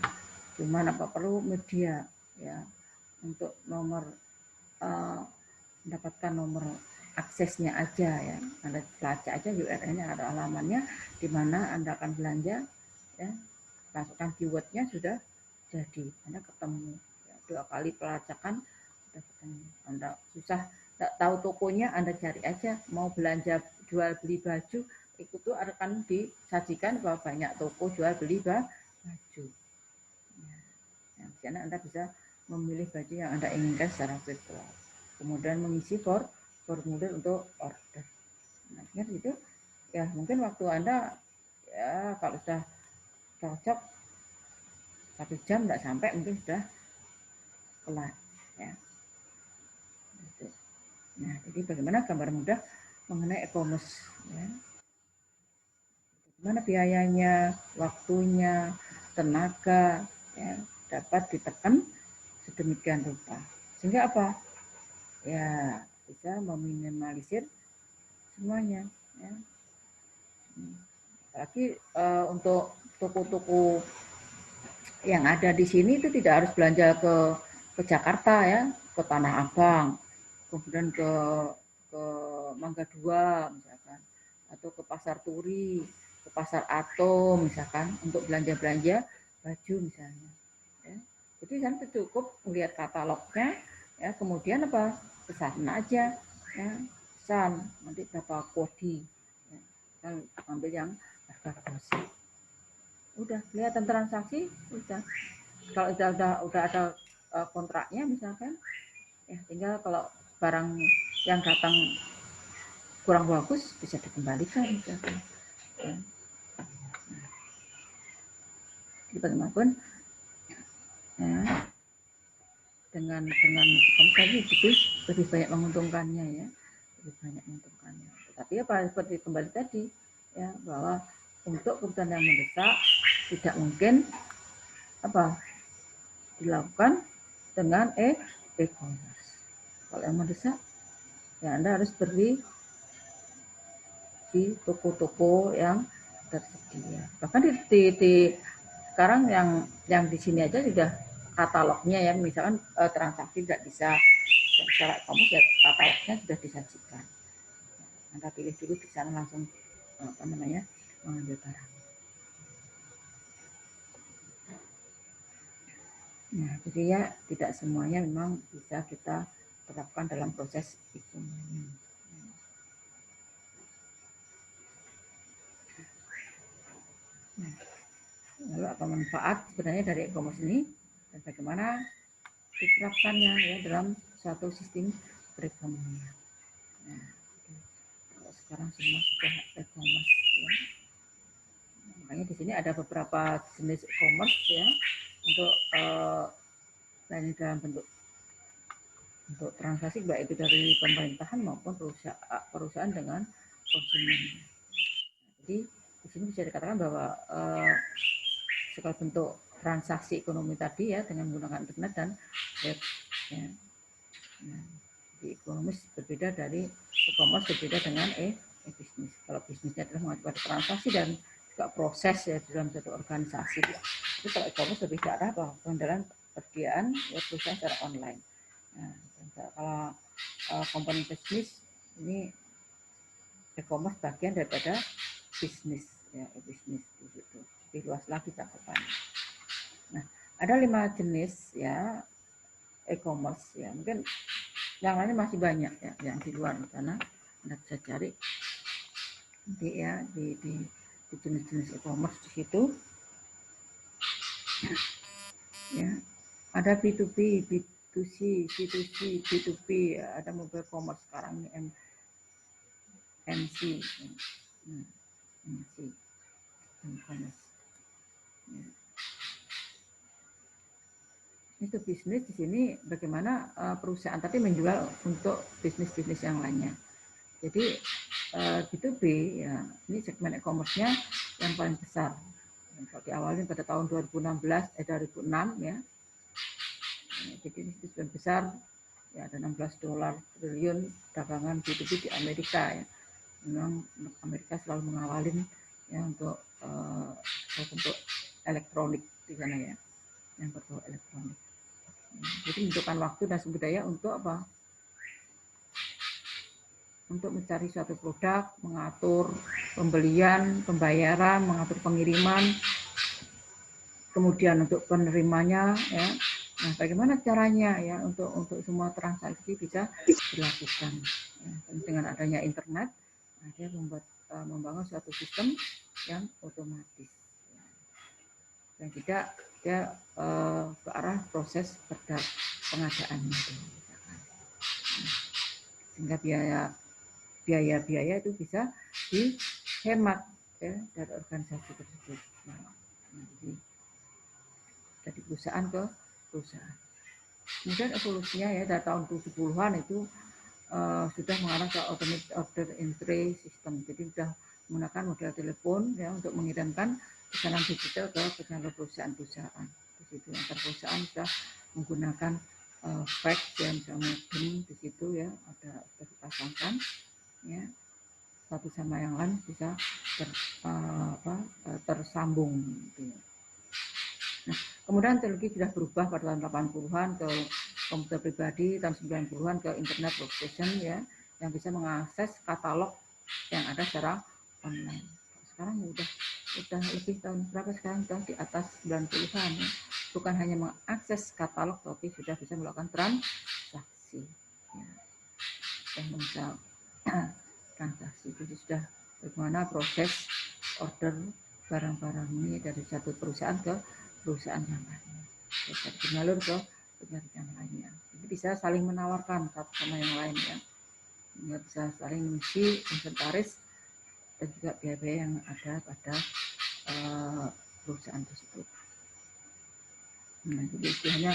cuman apa perlu media ya untuk mendapatkan nomor aksesnya aja ya. Anda baca aja URL-nya ada alamannya di mana Anda akan belanja ya. Masukkan keywordnya sudah jadi. Anda ketemu. Ya, 2 kali pelacakan sudah ketemu. Anda susah tidak tahu tokonya Anda cari aja mau belanja jual beli baju itu tuh akan disajikan bahwa banyak toko jual beli baju. Ya, di sana Anda bisa memilih baju yang Anda inginkan secara virtual. Kemudian mengisi formulir untuk order. Nah, itu ya mungkin waktu Anda ya kalau sudah cocok 1 jam tidak sampai mungkin sudah kelar ya. Nah, jadi bagaimana gambar mudah mengenai e-commerce ya. Bagaimana biayanya, waktunya, tenaga ya, dapat ditekan sedemikian rupa. Sehingga apa? Ya bisa meminimalisir semuanya ya. Apalagi untuk toko-toko yang ada di sini itu tidak harus belanja ke Jakarta ya, ke Tanah Abang, kemudian ke Mangga Dua misalkan, atau ke Pasar Turi, ke Pasar Atom misalkan untuk belanja-belanja baju misalnya. Ya. Jadi kan cukup melihat katalognya, ya kemudian apa pesan aja, ya pesan nanti berapa kodi, ya. Kan ambil yang harga grosir. Udah kelihatan transaksi, udah kalau udah ada kontraknya misalkan, ya tinggal kalau barang yang datang kurang bagus bisa dikembalikan misalkan. Ya. Jadi bagaimanapun ya, dengan tadi itu lebih banyak menguntungkannya ya, lebih banyak menguntungkannya. Tapi apa seperti kembali tadi ya, bahwa untuk kebutuhan yang mendesak tidak mungkin apa dilakukan dengan e-commerce. Kalau yang mendesak ya Anda harus beli di toko-toko yang tersedia. Bahkan di sekarang yang di sini aja sudah katalognya ya, misalkan transaksi tidak bisa secara e-commerce ya, katalognya sudah disajikan. Anda pilih dulu di sana langsung apa namanya mengambil barang. Nah, jadi ya tidak semuanya memang bisa kita terapkan dalam proses ekonomi. Nah, lalu apa manfaat sebenarnya dari e-commerce ini dan bagaimana diterapkannya ya dalam suatu sistem perekonomian. Nah, kalau sekarang semua sudah e-commerce ya. Makanya di sini ada beberapa jenis e-commerce ya untuk lain dalam bentuk transaksi baik itu dari pemerintahan maupun perusahaan dengan konsumen. Jadi di sini bisa dikatakan bahwa segala bentuk transaksi ekonomi tadi ya dengan menggunakan internet dan web ya. Nah, di ekonomis berbeda dari e-commerce berbeda dengan e-bisnis. Kalau bisnisnya adalah mengacu pada transaksi dan juga proses ya dalam satu organisasi. Ya. Itu kalau e-commerce lebih ke arah bahwa pengendalian persediaan ya, perusahaan secara online. Nah, kalau komponen bisnis ini e-commerce bagian daripada bisnis ya, bisnis itu lebih luas lagi cakupannya. Nah, ada 5 jenis ya e-commerce ya. Mungkin yang lainnya masih banyak ya yang di luar sana. Anda bisa cari di jenis-jenis e-commerce di situ. Ya. Ada B2B, B2C, C2C, B2B, ya. Ada mobile commerce sekarang ini MC. MC. E-commerce. Ya. Itu bisnis di sini bagaimana perusahaan tadi menjual untuk bisnis-bisnis yang lainnya. Jadi B2B ya ini segmen e-commerce-nya yang paling besar. Kalau diawalin pada tahun 2006 ya. Jadi ini sudah besar ya ada 16 dolar triliun dagangan B2B di Amerika ya. Memang Amerika selalu mengawalin ya untuk elektronik di sana ya. Yang berbau elektronik. Jadi membutuhkan waktu dan sumber daya untuk apa? Untuk mencari suatu produk, mengatur pembelian, pembayaran, mengatur pengiriman, kemudian untuk penerimanya, ya. Nah, bagaimana caranya ya untuk semua transaksi bisa dilakukan? Ya, dengan adanya internet, nah, dia membangun suatu sistem yang otomatis dan tidak dia ke arah proses pengadaan itu. Sehingga biaya itu bisa dihemat ya dari organisasi tersebut. Nah, jadi perusahaan ke perusahaan. Kemudian evolusinya ya dari tahun 70-an itu sudah mengarah ke automated order entry system. Jadi sudah menggunakan model telepon ya untuk mengirimkan pesanan digital ke perusahaan-perusahaan. Di situ antar perusahaan sudah menggunakan fax yang modem di situ ya ada dipasangkan ya satu sama yang lain bisa tersambung gitu. Nah, kemudian teknologi sudah berubah pada tahun 80-an ke komputer pribadi, tahun 90-an ke internet workstation ya yang bisa mengakses katalog yang ada secara online. Sekarang udah lebih tahun berapa sekarang sudah di atas 90-an ya. Bukan hanya mengakses katalog tapi sudah bisa melakukan transaksi ya. Sudah transaksi itu sudah bagaimana proses order barang-barang ini dari satu perusahaan ke perusahaan yang lain. Mengalir ke penyakit yang lainnya. Jadi bisa saling menawarkan satu sama yang lain ya. Ya bisa saling mengisi inventaris dan juga biaya-biaya yang ada pada perusahaan tersebut. Nah, jadi istilahnya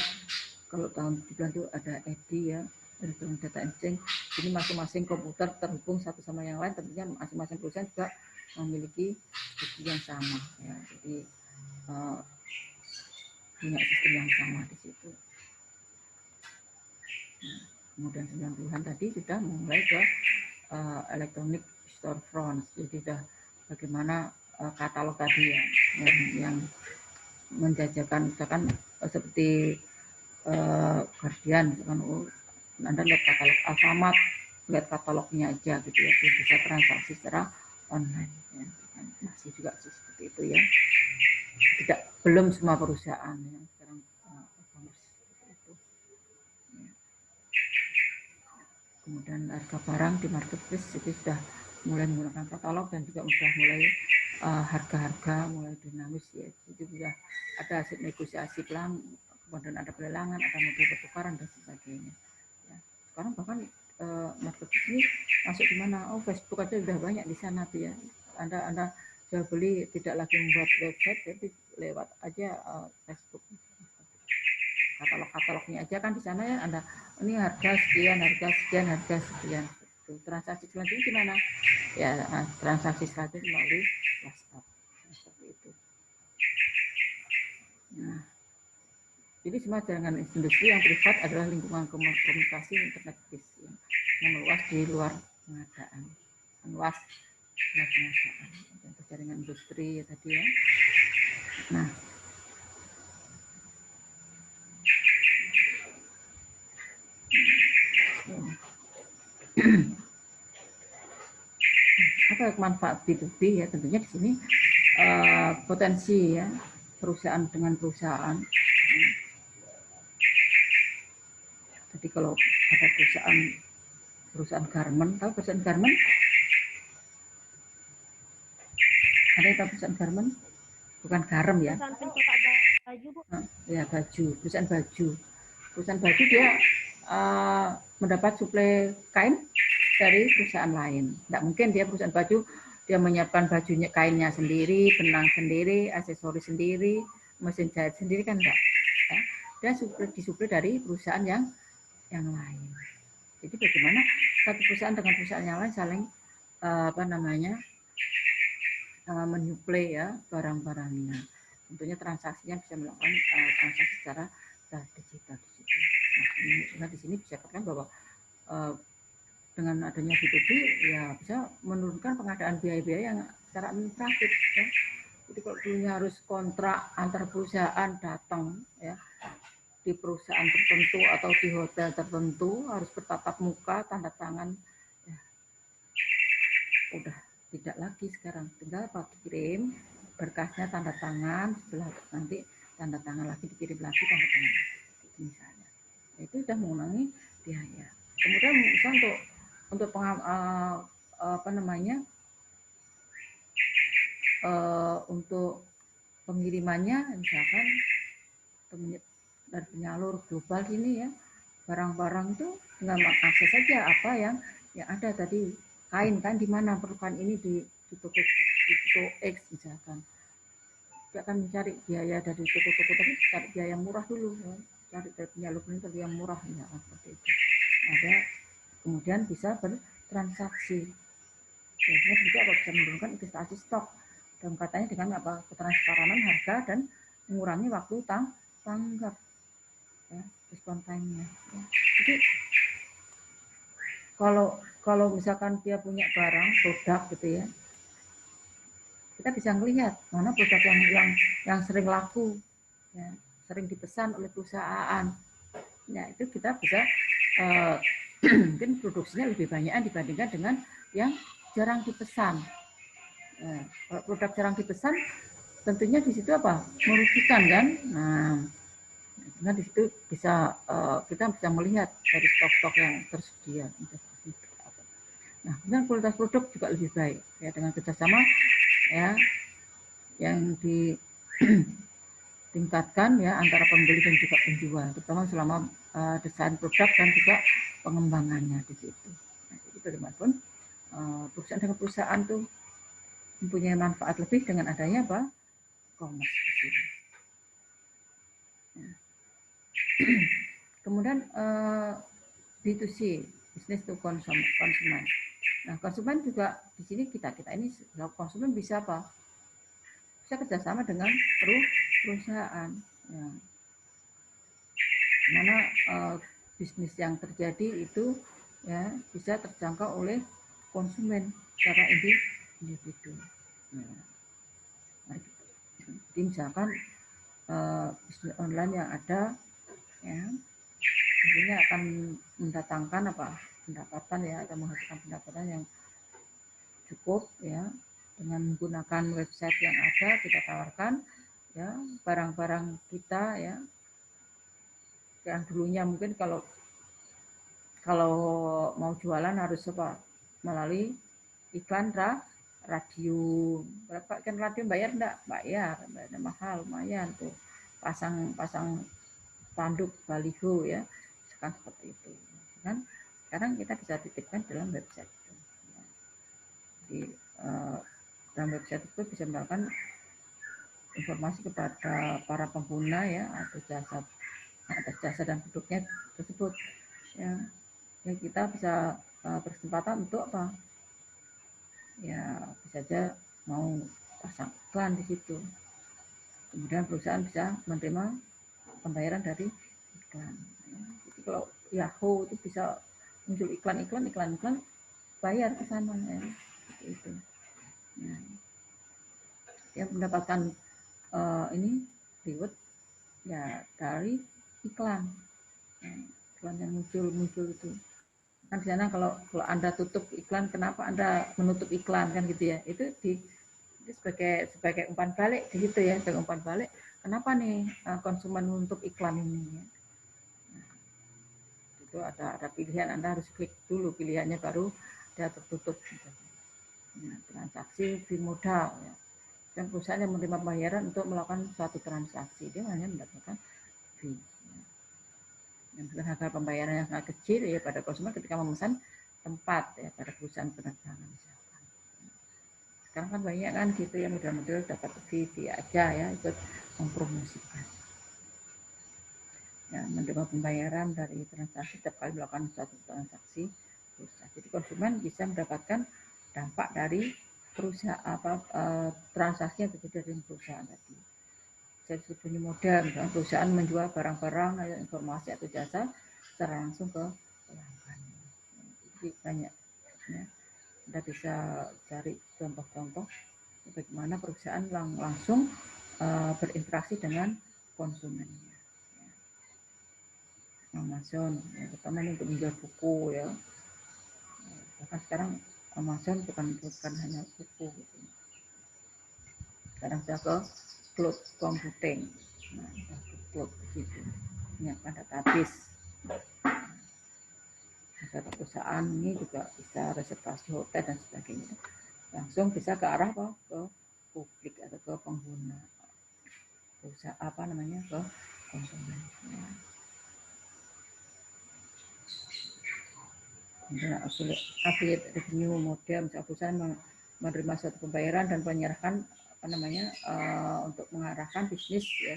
kalau tahun 7 itu ada ED ya, Electronic Data Exchange. Jadi masing-masing komputer terhubung satu sama yang lain, tentunya masing-masing perusahaan juga memiliki sistem yang sama ya. Jadi punya sistem yang sama di situ. Nah, kemudian 90-an tadi sudah mulai ke electronic storefront. Jadi sudah bagaimana katalog tadi ya, yang menjajakan misalkan seperti Guardian, misalkan Anda lihat katalog Alfamart, lihat katalognya aja gitu ya, bisa transaksi secara online ya. Masih juga seperti itu ya. Tidak, belum semua perusahaan ya sekarang e-commerce seperti itu. Ya. Kemudian harga barang di marketplace itu sudah mulai menggunakan katalog dan juga sudah mulai harga-harga mulai dinamis ya. Jadi sudah ada hasil negosiasi pelan, kemudian ada pelelangan, ada model pertukaran dan sebagainya. Ya. Sekarang bahkan marketplace ini masuk di mana? Oh, Facebook aja sudah banyak di sana tuh ya. Anda jual beli tidak lagi membuat website, tapi lewat aja Facebook. Katalognya aja kan di sana ya, Anda ini harga sekian, harga sekian, harga sekian. Transaksi selanjutnya gimana? Ya, transaksi selanjutnya melalui WhatsApp. Seperti itu. Nah, jadi semua jaringan industri yang privat adalah lingkungan komunikasi internet yang meluas di luar pengadaan. Meluas di luar pengadaan. Contoh jaringan industri ya tadi ya. Nah, apa manfaat B2B ya, tentunya di sini potensi ya perusahaan dengan perusahaan. Jadi kalau ada perusahaan garment, tahu perusahaan garment? Ada yang tahu perusahaan garment? Bukan garam ya? Perusahaan pencetak baju, Bu. Nah, ya baju, perusahaan baju. Perusahaan baju dia mendapat suplai kain dari perusahaan lain. Tidak mungkin dia perusahaan baju dia menyiapkan bajunya, kainnya sendiri, benang sendiri, aksesoris sendiri, mesin jahit sendiri kan enggak. Ya. Dia disuplai dari perusahaan yang lain. Jadi bagaimana satu perusahaan dengan perusahaan yang lain saling menyuplai ya barang-barangnya. Tentunya transaksinya bisa melakukan transaksi secara digital di situ. Nah, di sini bisa dikatakan bahwa dengan adanya B2B ya bisa menurunkan pengadaan biaya-biaya yang secara administratif ya. Jadi kalau dulunya harus kontrak antar perusahaan datang ya di perusahaan tertentu atau di hotel tertentu harus bertatap muka tanda tangan ya, udah tidak lagi sekarang, tinggal kirim berkasnya tanda tangan, setelah nanti tanda tangan lagi dikirim lagi tanda tangan lagi, misalnya itu sudah mengurangi biaya. Kemudian misalnya untuk untuk pengirimannya misalkan dari penyalur global ini ya, barang-barang itu tinggal akses saja apa yang ada tadi, kain di mana perlu kain ini di toko X misalkan. Dia akan mencari biaya dari toko-toko tadi, cari biaya yang murah dulu ya. Cari dari penyalur ini yang murah ya, seperti itu. Ada kemudian bisa bertransaksi. Biasanya juga bisa menurunkan investasi stok. Dan katanya dengan ketransparanan harga dan mengurangi waktu tanggap ya, respon time-nya. Ya. Jadi kalau misalkan dia punya barang produk gitu ya, kita bisa melihat mana produk yang sering laku, ya, sering dipesan oleh perusahaan. Ya itu kita bisa mungkin produksinya lebih banyak dibandingkan dengan yang jarang dipesan. Kalau produk jarang dipesan, tentunya di situ apa? Merugikan kan? Nah di situ bisa kita bisa melihat dari stok-stok yang tersedia. Nah, kemudian kualitas produk juga lebih baik ya dengan kerjasama ya yang tingkatkan ya antara pembeli dan juga penjual, terutama selama desain produk dan juga pengembangannya di situ. Nah, jadi bagaimanapun perusahaan dengan perusahaan tuh mempunyai manfaat lebih dengan adanya apa? E-commerce di sini. Ya. Kemudian B2C, business to konsumen. Nah, konsumen juga di sini kita ini konsumen bisa apa? Bisa kerjasama dengan perusahaan. Ya. Mana bisnis yang terjadi itu ya bisa terjangkau oleh konsumen secara individu. Nah, jadi misalkan bisnis online yang ada ya tentunya akan mendatangkan pendapatan ya atau menghasilkan pendapatan yang cukup ya dengan menggunakan website yang ada kita tawarkan ya barang-barang kita ya yang dulunya mungkin kalau mau jualan harus apa melalui iklan radio. Berapa kan radio bayar enggak? Bayar mahal lumayan tuh pasang tanduk baliho ya sekarang seperti itu kan sekarang kita bisa titipkan dalam website di dalam website itu bisa melakukan informasi kepada para pengguna ya atas jasa dan produknya tersebut ya kita bisa berkesempatan untuk apa ya bisa saja mau pasang iklan di situ kemudian perusahaan bisa menerima pembayaran dari iklan. Jadi kalau Yahoo itu bisa muncul iklan bayar ke sana ya. Itu. Nah, yang mendapatkan ini reward ya dari iklan. Iklan yang muncul itu. Kan di sana kalau Anda tutup iklan, kenapa Anda menutup iklan kan gitu ya? Itu sebagai umpan balik gitu ya, sebagai umpan balik. Kenapa nih konsumen menutup iklan ini? Ya? Itu ada pilihan, Anda harus klik dulu pilihannya baru dia tertutup. Nah, transaksi fee modal ya. Dan perusahaan yang menerima pembayaran untuk melakukan suatu transaksi dia hanya mendapatkan fee. Yang dengan harga pembayaran yang sangat kecil ya pada konsumen ketika memesan tempat ya pada perusahaan penerbangan misalkan. Sekarang kan banyak kan gitu ya model-model dapat fee aja ya ikut mempromosikan. Ya, menerima pembayaran dari transaksi setiap kali melakukan suatu transaksi perusahaan. Jadi konsumen bisa mendapatkan dampak dari perusahaan transaksi yang terjadi dari perusahaan tadi. Jadi bunyi model, misalnya perusahaan menjual barang-barang, informasi atau jasa secara langsung ke pelanggan. Jadi banyak. Ya. Anda bisa cari contoh-contoh bagaimana perusahaan langsung berinteraksi dengan konsumennya. Amazon ya, pertama ini untuk menjual buku ya bahkan sekarang Amazon bukan hanya buku gitu. Sekarang saya ke cloud computing nah cloud di situ menyiapkan database satu perusahaan ini juga bisa reservasi hotel dan sebagainya langsung bisa ke arah ke publik atau ke pengguna usaha ke konsumen ya. Affiliate revenue model misalnya perusahaan menerima suatu pembayaran dan menyerahkan untuk mengarahkan bisnis ya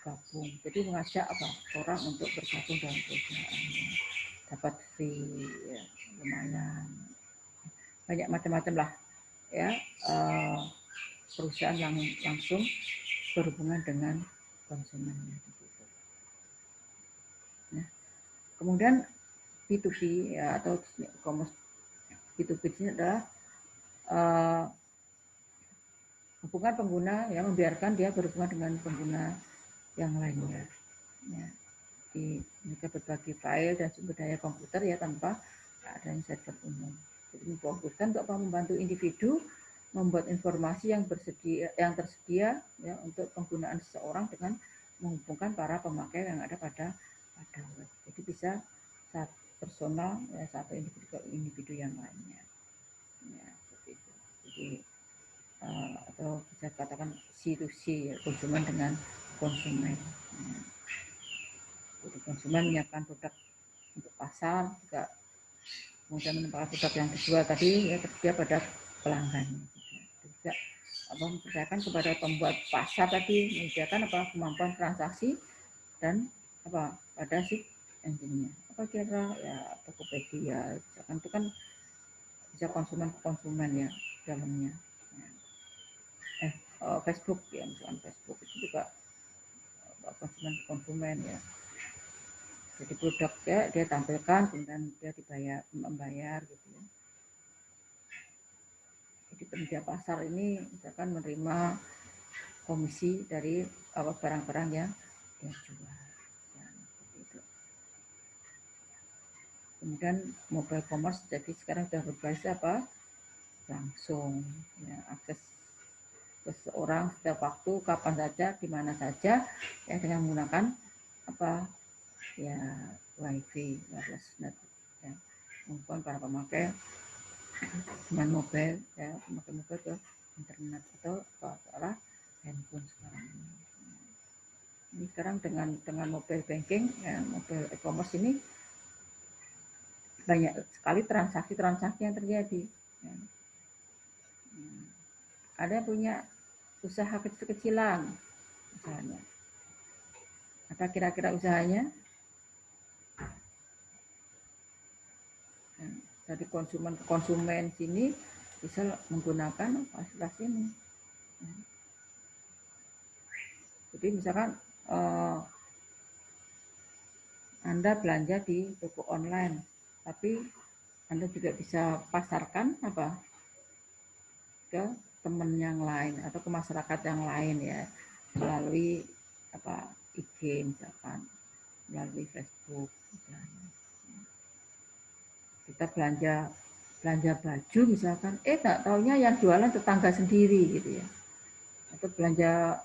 gabung jadi mengajak orang untuk bergabung dalam perusahaan dapat fee ya, lumayan banyak macam-macam lah ya perusahaan yang langsung berhubungan dengan konsumennya nah, kemudian B2B ya atau e-commerce B2B ini adalah hubungan pengguna ya membiarkan dia berhubungan dengan pengguna yang lainnya ya. Mereka berbagi file dan sumber daya komputer ya tanpa adanya server umum jadi memfokuskan untuk membantu individu membuat informasi yang tersedia ya untuk penggunaan seseorang dengan menghubungkan para pemakai yang ada pada web jadi bisa personal ya, satu individu ke individu yang lainnya ya seperti itu jadi atau bisa katakan C2C ya, konsumen dengan konsumen. Jadi konsumen menyiapkan produk untuk pasar, juga kemudian menempatkan produk yang dijual tadi ya tersedia pada pelanggan. Juga mempercayakan kepada pembuat pasar tadi menyediakan kemampuan transaksi dan pada si engine-nya. Apa kira ya Tokopedia, misalkan itu kan bisa konsumen ke konsumen ya dalamnya. Facebook ya, misalkan Facebook itu juga konsumen ke konsumen ya. Jadi produknya dia tampilkan kemudian dia membayar gitu ya. Jadi penyedia pasar ini misalkan menerima komisi dari barang-barang yang dia jual. Kemudian mobile commerce jadi sekarang sudah berbasis langsung ya, akses ke seseorang setiap waktu kapan saja di mana saja ya dengan menggunakan ya wifi wireless net ya, maupun para pemakai dengan mobile ya memakai mobile ke internet atau ke arah handphone sekarang ini sekarang dengan mobile banking ya, mobile e-commerce ini banyak sekali transaksi yang terjadi ya. Ada yang punya usaha kecil-kecilan misalnya, apa kira-kira usahanya? Dari konsumen ke konsumen sini bisa menggunakan fasilitas ini. Jadi misalkan Anda belanja di toko online, tapi Anda juga bisa pasarkan ke teman yang lain atau ke masyarakat yang lain ya melalui IG misalkan, melalui Facebook misalnya. Kita belanja baju misalkan, tak taunya yang jualan tetangga sendiri gitu ya. Atau belanja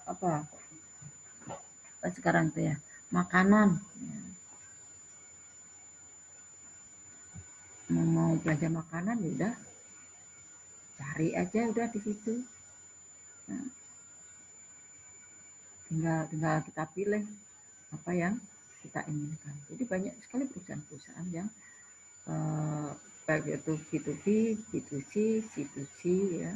sekarang tuh ya, makanan. Ya. Mau belanja makanan ya udah cari aja udah di situ. Nah, tinggal kita pilih apa yang kita inginkan. Jadi banyak sekali perusahaan-perusahaan yang baik itu B2B, B2C, C2C ya,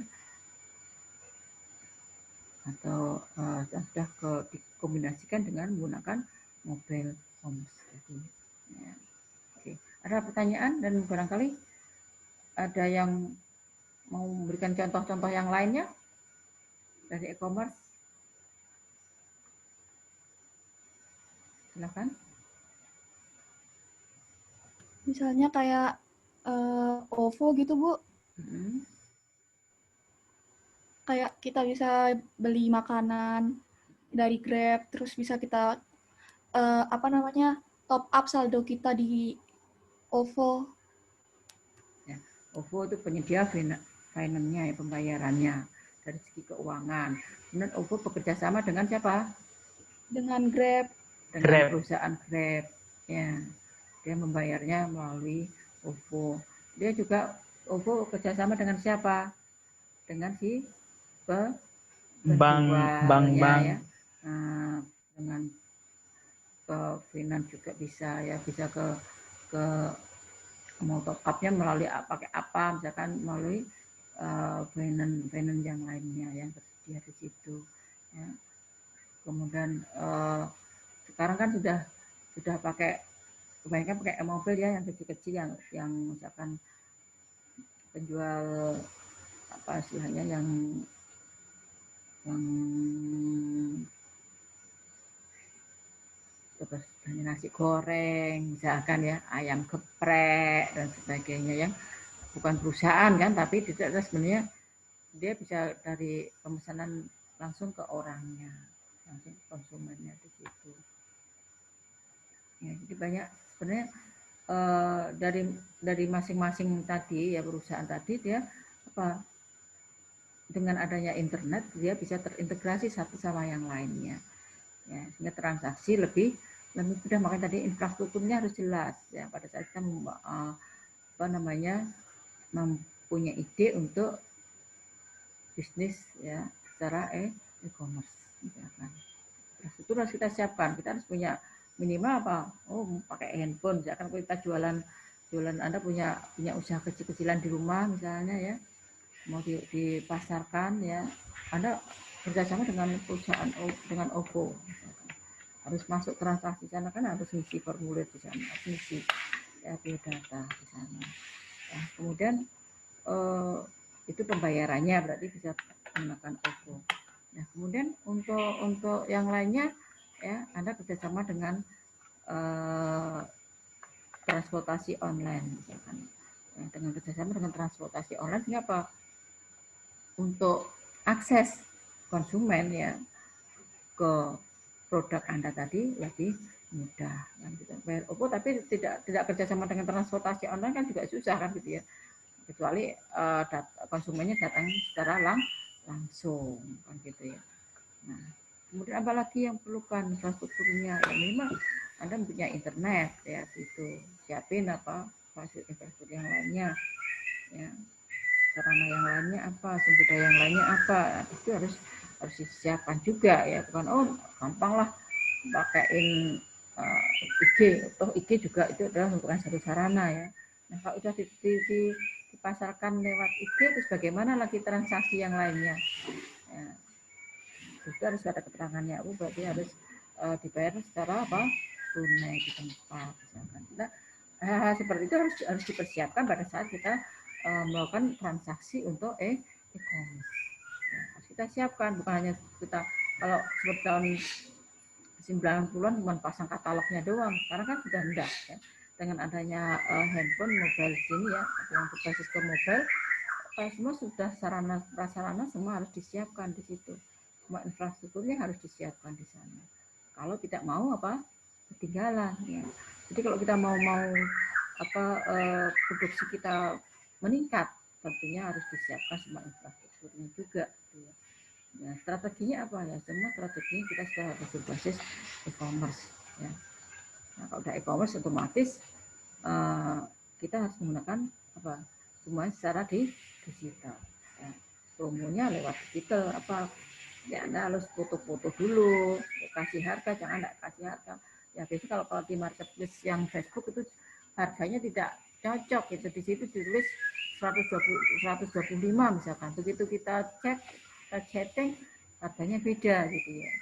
atau sudah dikombinasikan dengan menggunakan mobile commerce. Ya. Oke. Ada pertanyaan dan barangkali ada yang mau memberikan contoh-contoh yang lainnya dari e-commerce? Silakan. Misalnya kayak OVO gitu, Bu. Kayak kita bisa beli makanan dari Grab, terus bisa kita top up saldo kita di OVO. Ya, OVO itu penyedia finance-nya ya, pembayarannya dari segi keuangan. Kemudian OVO bekerja sama dengan siapa? Dengan Grab. Dengan perusahaan Grab. Ya, dia membayarnya melalui OVO. Dia juga OVO kerjasama dengan siapa? Dengan si penjualnya ya. Nah, dengan ke finance juga bisa ya, bisa ke mau top up-nya melalui pakai apa, misalkan melalui finance yang lainnya yang tersedia di situ. Ya. Kemudian sekarang kan sudah pakai kebanyakan pakai mobil ya yang kecil-kecil yang misalkan penjual istilahnya yang nasi goreng misalkan ya, ayam geprek dan sebagainya yang bukan perusahaan kan, tapi tidak sebenarnya dia bisa dari pemesanan langsung ke orangnya, langsung konsumennya di situ. Ya, jadi banyak sebenarnya dari masing-masing tadi ya perusahaan tadi dia dengan adanya internet dia bisa terintegrasi satu sama yang lainnya. Ya, sehingga transaksi lebih mudah, makanya tadi infrastrukturnya harus jelas ya pada saat kita mempunyai ide untuk bisnis ya secara e-commerce misalkan. Infrastruktur harus kita siapkan. Kita harus punya minimal apa? Oh, pakai handphone. Misalkan kita jualan Anda punya usaha kecil-kecilan di rumah misalnya ya, mau dipasarkan ya, Anda kerjasama dengan perusahaan dengan OVO, harus masuk transaksi sana kan harus ngisi formulir di sana, harus ngisi ya, biodata di sana. Nah, kemudian itu pembayarannya berarti bisa menggunakan OVO. Nah, kemudian untuk yang lainnya ya, Anda kerjasama dengan transportasi online misalkan. Ya, dengan kerjasama dengan transportasi online ini apa? Untuk akses konsumen ya ke produk Anda tadi lebih mudah kan gitu. Bayar OVO tapi tidak kerjasama dengan transportasi online kan juga susah kan gitu ya. Kecuali konsumennya datang secara langsung kan gitu ya. Nah, kemudian apa lagi yang perlukan infrastrukturnya? Ya minimal Anda punya internet ya gitu. Siapin apa fasilitas infrastruktur yang lainnya ya. Sarana yang lainnya apa, sumber daya yang lainnya apa. Itu harus disiapkan juga ya. Bukan gampang lah pakaiin IG atau IG juga itu adalah merupakan satu sarana ya. Nah, kalau sudah dipasarkan lewat IG, terus bagaimana lagi transaksi yang lainnya? Ya, itu harus ada keterangannya. Berarti harus dibayar secara apa? Tunai di tempat. Misalkan. Nah, hal-hal seperti itu harus dipersiapkan pada saat kita melakukan transaksi untuk e-commerce. Ya, harus kita siapkan, bukan hanya kita kalau seperti tahun 90-an cuma pasang katalognya doang. Sekarang kan sudah enggak ya. Dengan adanya handphone mobile sini ya, yang berbasis ke mobile, semua sudah sarana prasarana semua harus disiapkan di situ. Semua infrastrukturnya harus disiapkan di sana. Kalau tidak mau apa? Ketinggalan ya. Jadi kalau kita mau produksi kita meningkat, tentunya harus disiapkan semua infrastrukturnya juga. Ya. Nah, strateginya apa ya? Semua strateginya kita sudah harus berbasis e-commerce. Ya. Nah, kalau udah e-commerce otomatis kita harus menggunakan apa? Semuanya secara digital. Ya. Promonya lewat digital apa? Ya Anda harus foto-foto dulu, kasih harga, jangan enggak kasih harga. Ya biasanya kalau di marketplace yang Facebook itu harganya tidak cocok gitu. Di situ ditulis 125 misalkan. Begitu kita chatting harganya beda gitu ya.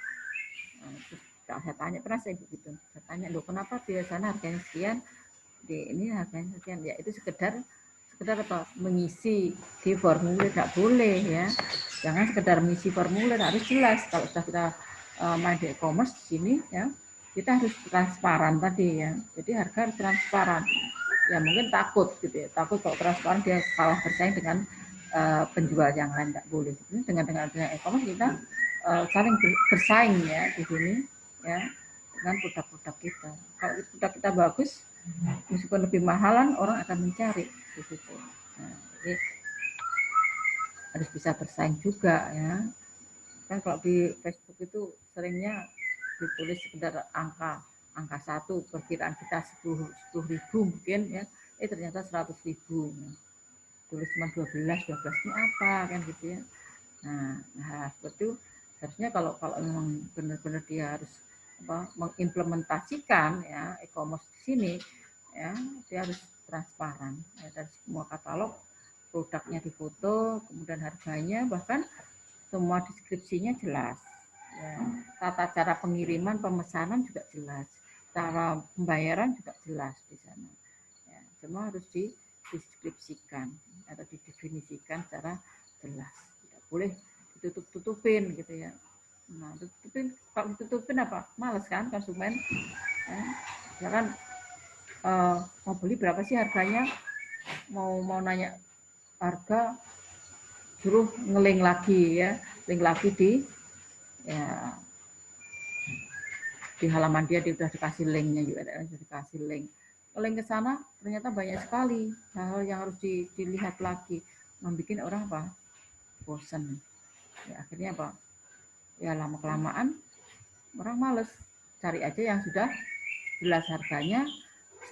Nah, terus saya tanya, pernah saya begitu. Saya tanya, loh kenapa biasanya harganya sekian, di ini harganya sekian. Ya itu sekedar apa? Mengisi di formulir, tidak boleh ya. Jangan sekedar mengisi formulir, harus jelas. Kalau sudah kita main di e-commerce di sini ya, kita harus transparan tadi ya. Jadi harga harus transparan. Ya mungkin takut gitu ya, takut kalau transparan dia kalah bersaing dengan penjual yang lain, tidak boleh. Dengan e-commerce kita saling bersaing ya di sini ya dengan produk-produk kita. Kalau produk kita bagus, meskipun lebih mahalan, orang akan mencari di situ. Nah, jadi harus bisa bersaing juga ya. Kan kalau di Facebook itu seringnya ditulis sekedar angka 1, perkiraan kita 10.000 mungkin ya, ternyata 100.000. Tulis cuma 12 ini apa kan gitu ya. Nah seperti itu harusnya kalau memang benar-benar dia harus mengimplementasikan ya e-commerce di sini ya, dia harus transparan ya, dari semua katalog produknya difoto, kemudian harganya, bahkan semua deskripsinya jelas ya. Tata cara pengiriman, pemesanan juga jelas, cara pembayaran juga jelas di sana ya. Semua harus dideskripsikan atau didefinisikan secara jelas, tidak boleh ditutup-tutupin gitu ya. Nah, kalau ditutupin apa? Males kan konsumen ya kan, mau beli berapa sih harganya, mau nanya harga, suruh ngeling lagi ya, link lagi di halaman dia udah dikasih linknya juga, sudah dikasih link ke sana, ternyata banyak sekali hal yang harus dilihat lagi, membuat orang apa? Bosan. Ya, akhirnya apa? Ya lama kelamaan orang males, cari aja yang sudah jelas harganya,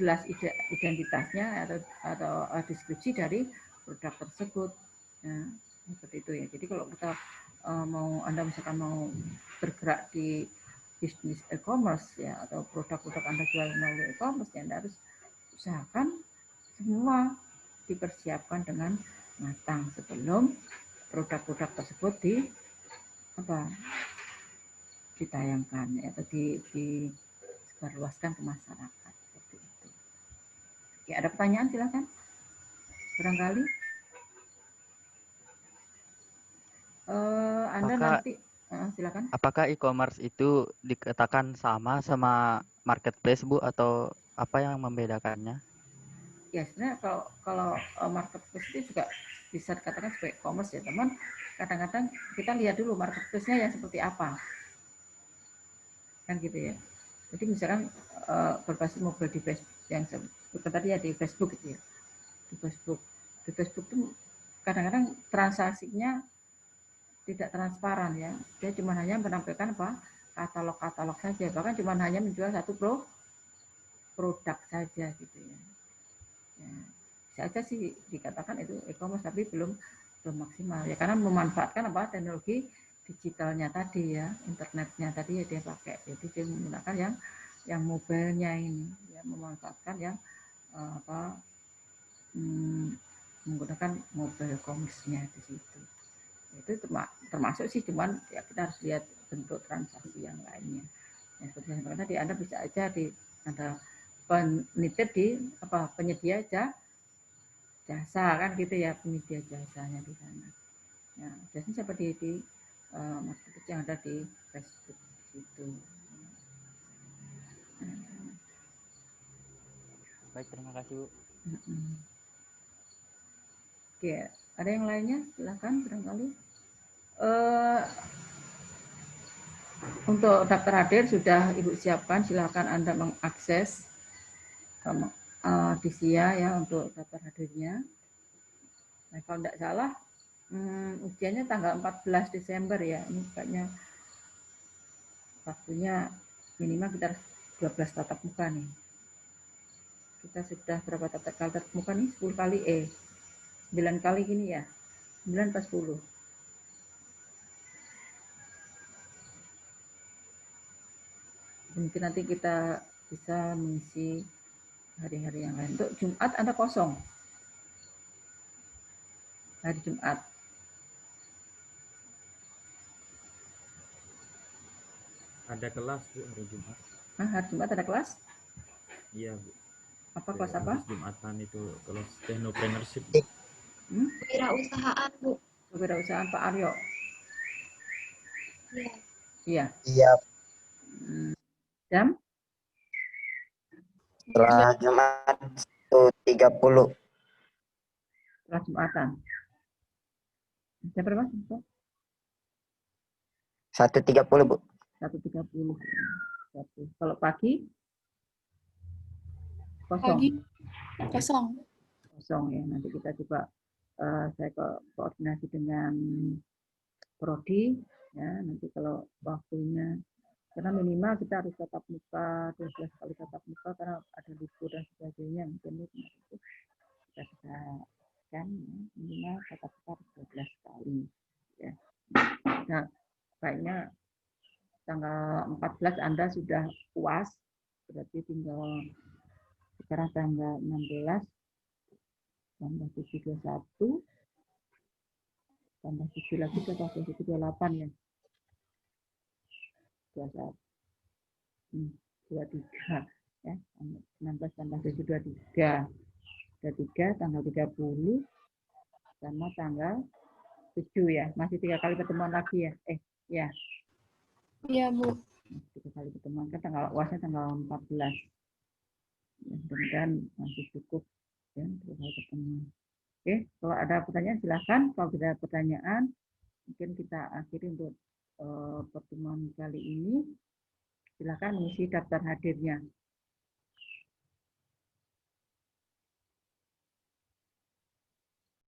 jelas identitasnya atau deskripsi dari produk tersebut. Ya, seperti itu ya. Jadi kalau kita Anda misalkan mau bergerak di bisnis e-commerce ya, atau produk-produk Anda jual melalui e-commerce, ya Anda harus usahakan semua dipersiapkan dengan matang sebelum produk-produk tersebut ditayangkan ya, atau disebarluaskan ke masyarakat seperti itu. Oke, ada pertanyaan silakan. Barangkali Anda nanti silakan. Apakah e-commerce itu dikatakan sama marketplace, Bu, atau apa yang membedakannya? Ya sebenarnya kalau marketplace itu juga bisa dikatakan sebagai e-commerce ya teman. Kadang-kadang kita lihat dulu marketplace-nya yang seperti apa, kan gitu ya. Jadi misalkan berbasis mobile device yang seperti tadi ya di Facebook gitu ya. Di Facebook tuh kadang-kadang transaksinya tidak transparan ya. Dia cuma hanya menampilkan katalog-katalog saja, bahkan cuma hanya menjual satu produk saja gitu ya. Ya, bisa aja sih dikatakan itu e-commerce, tapi belum maksimal ya, karena memanfaatkan teknologi digitalnya tadi ya, internetnya tadi ya dia pakai. Jadi dia menggunakan yang mobilenya ini ya, memanfaatkan yang menggunakan mobile commerce-nya di situ. Itu termasuk sih, cuman ya kita harus lihat bentuk transaksi yang lainnya. Ya, seperti yang tadi Anda bisa aja ada penitip di penyedia jasa kan gitu ya, penyedia jasanya di sana. Ya, biasanya seperti di marketplace yang ada di Facebook di situ. Baik, terima kasih, Bu. Oke, ada yang lainnya? Silakan barangkali. Untuk daftar hadir sudah Ibu siapkan, silakan Anda mengakses Disia ya untuk daftar hadirnya. Nah, kalau tidak salah ujiannya tanggal 14 Desember ya. Ini kayaknya waktunya minimal kita 12 tatap muka nih. Kita sudah berapa tatap muka nih? 10 kali 9 kali gini ya. 9 pas 10. Mungkin nanti kita bisa mengisi hari-hari yang lain. Untuk Jumat Anda kosong. Hari Jumat. Ada kelas, Bu, hari Jumat. Hari Jumat ada kelas? Iya, Bu. Apa kelas apa? Jumatan itu kelas technopreneurship. Wirausahaan, Bu. Wirausahaan Pak Aryo. Iya. Iya. Iya. Jam? Setelah Jumat 1.30. Setelah Jumatan. Jam berapa? 1.30, Bu. 1.30. Kalau pagi? Kosong. Pagi kosong. Kosong ya. Nanti kita coba saya koordinasi dengan Prodi ya. Nanti kalau waktunya, karena minimal kita harus tatap muka 12 kali tatap muka karena ada libur dan sebagainya. Mungkin itu kita bisa kan minimal tatap muka 12 kali ya. Nah, kayaknya tanggal 14 Anda sudah puas, berarti tinggal sekarang tanggal 16 tambah 721 tambah 7 lagi ke 728 ya. 23 ya, 16 tambah 7 23 tanggal 30 sama tanggal 7 ya, masih 3 kali pertemuan lagi ya. Ya. Iya, Bu. 3 kali pertemuan kan tanggal UASnya tanggal 14. Ya, mudah-mudahan masih cukup ya 3 kali pertemuan. Oke, kalau ada pertanyaan silahkan. Kalau tidak ada pertanyaan, mungkin kita akhiri untuk pertemuan kali ini. Silakan mengisi daftar hadirnya.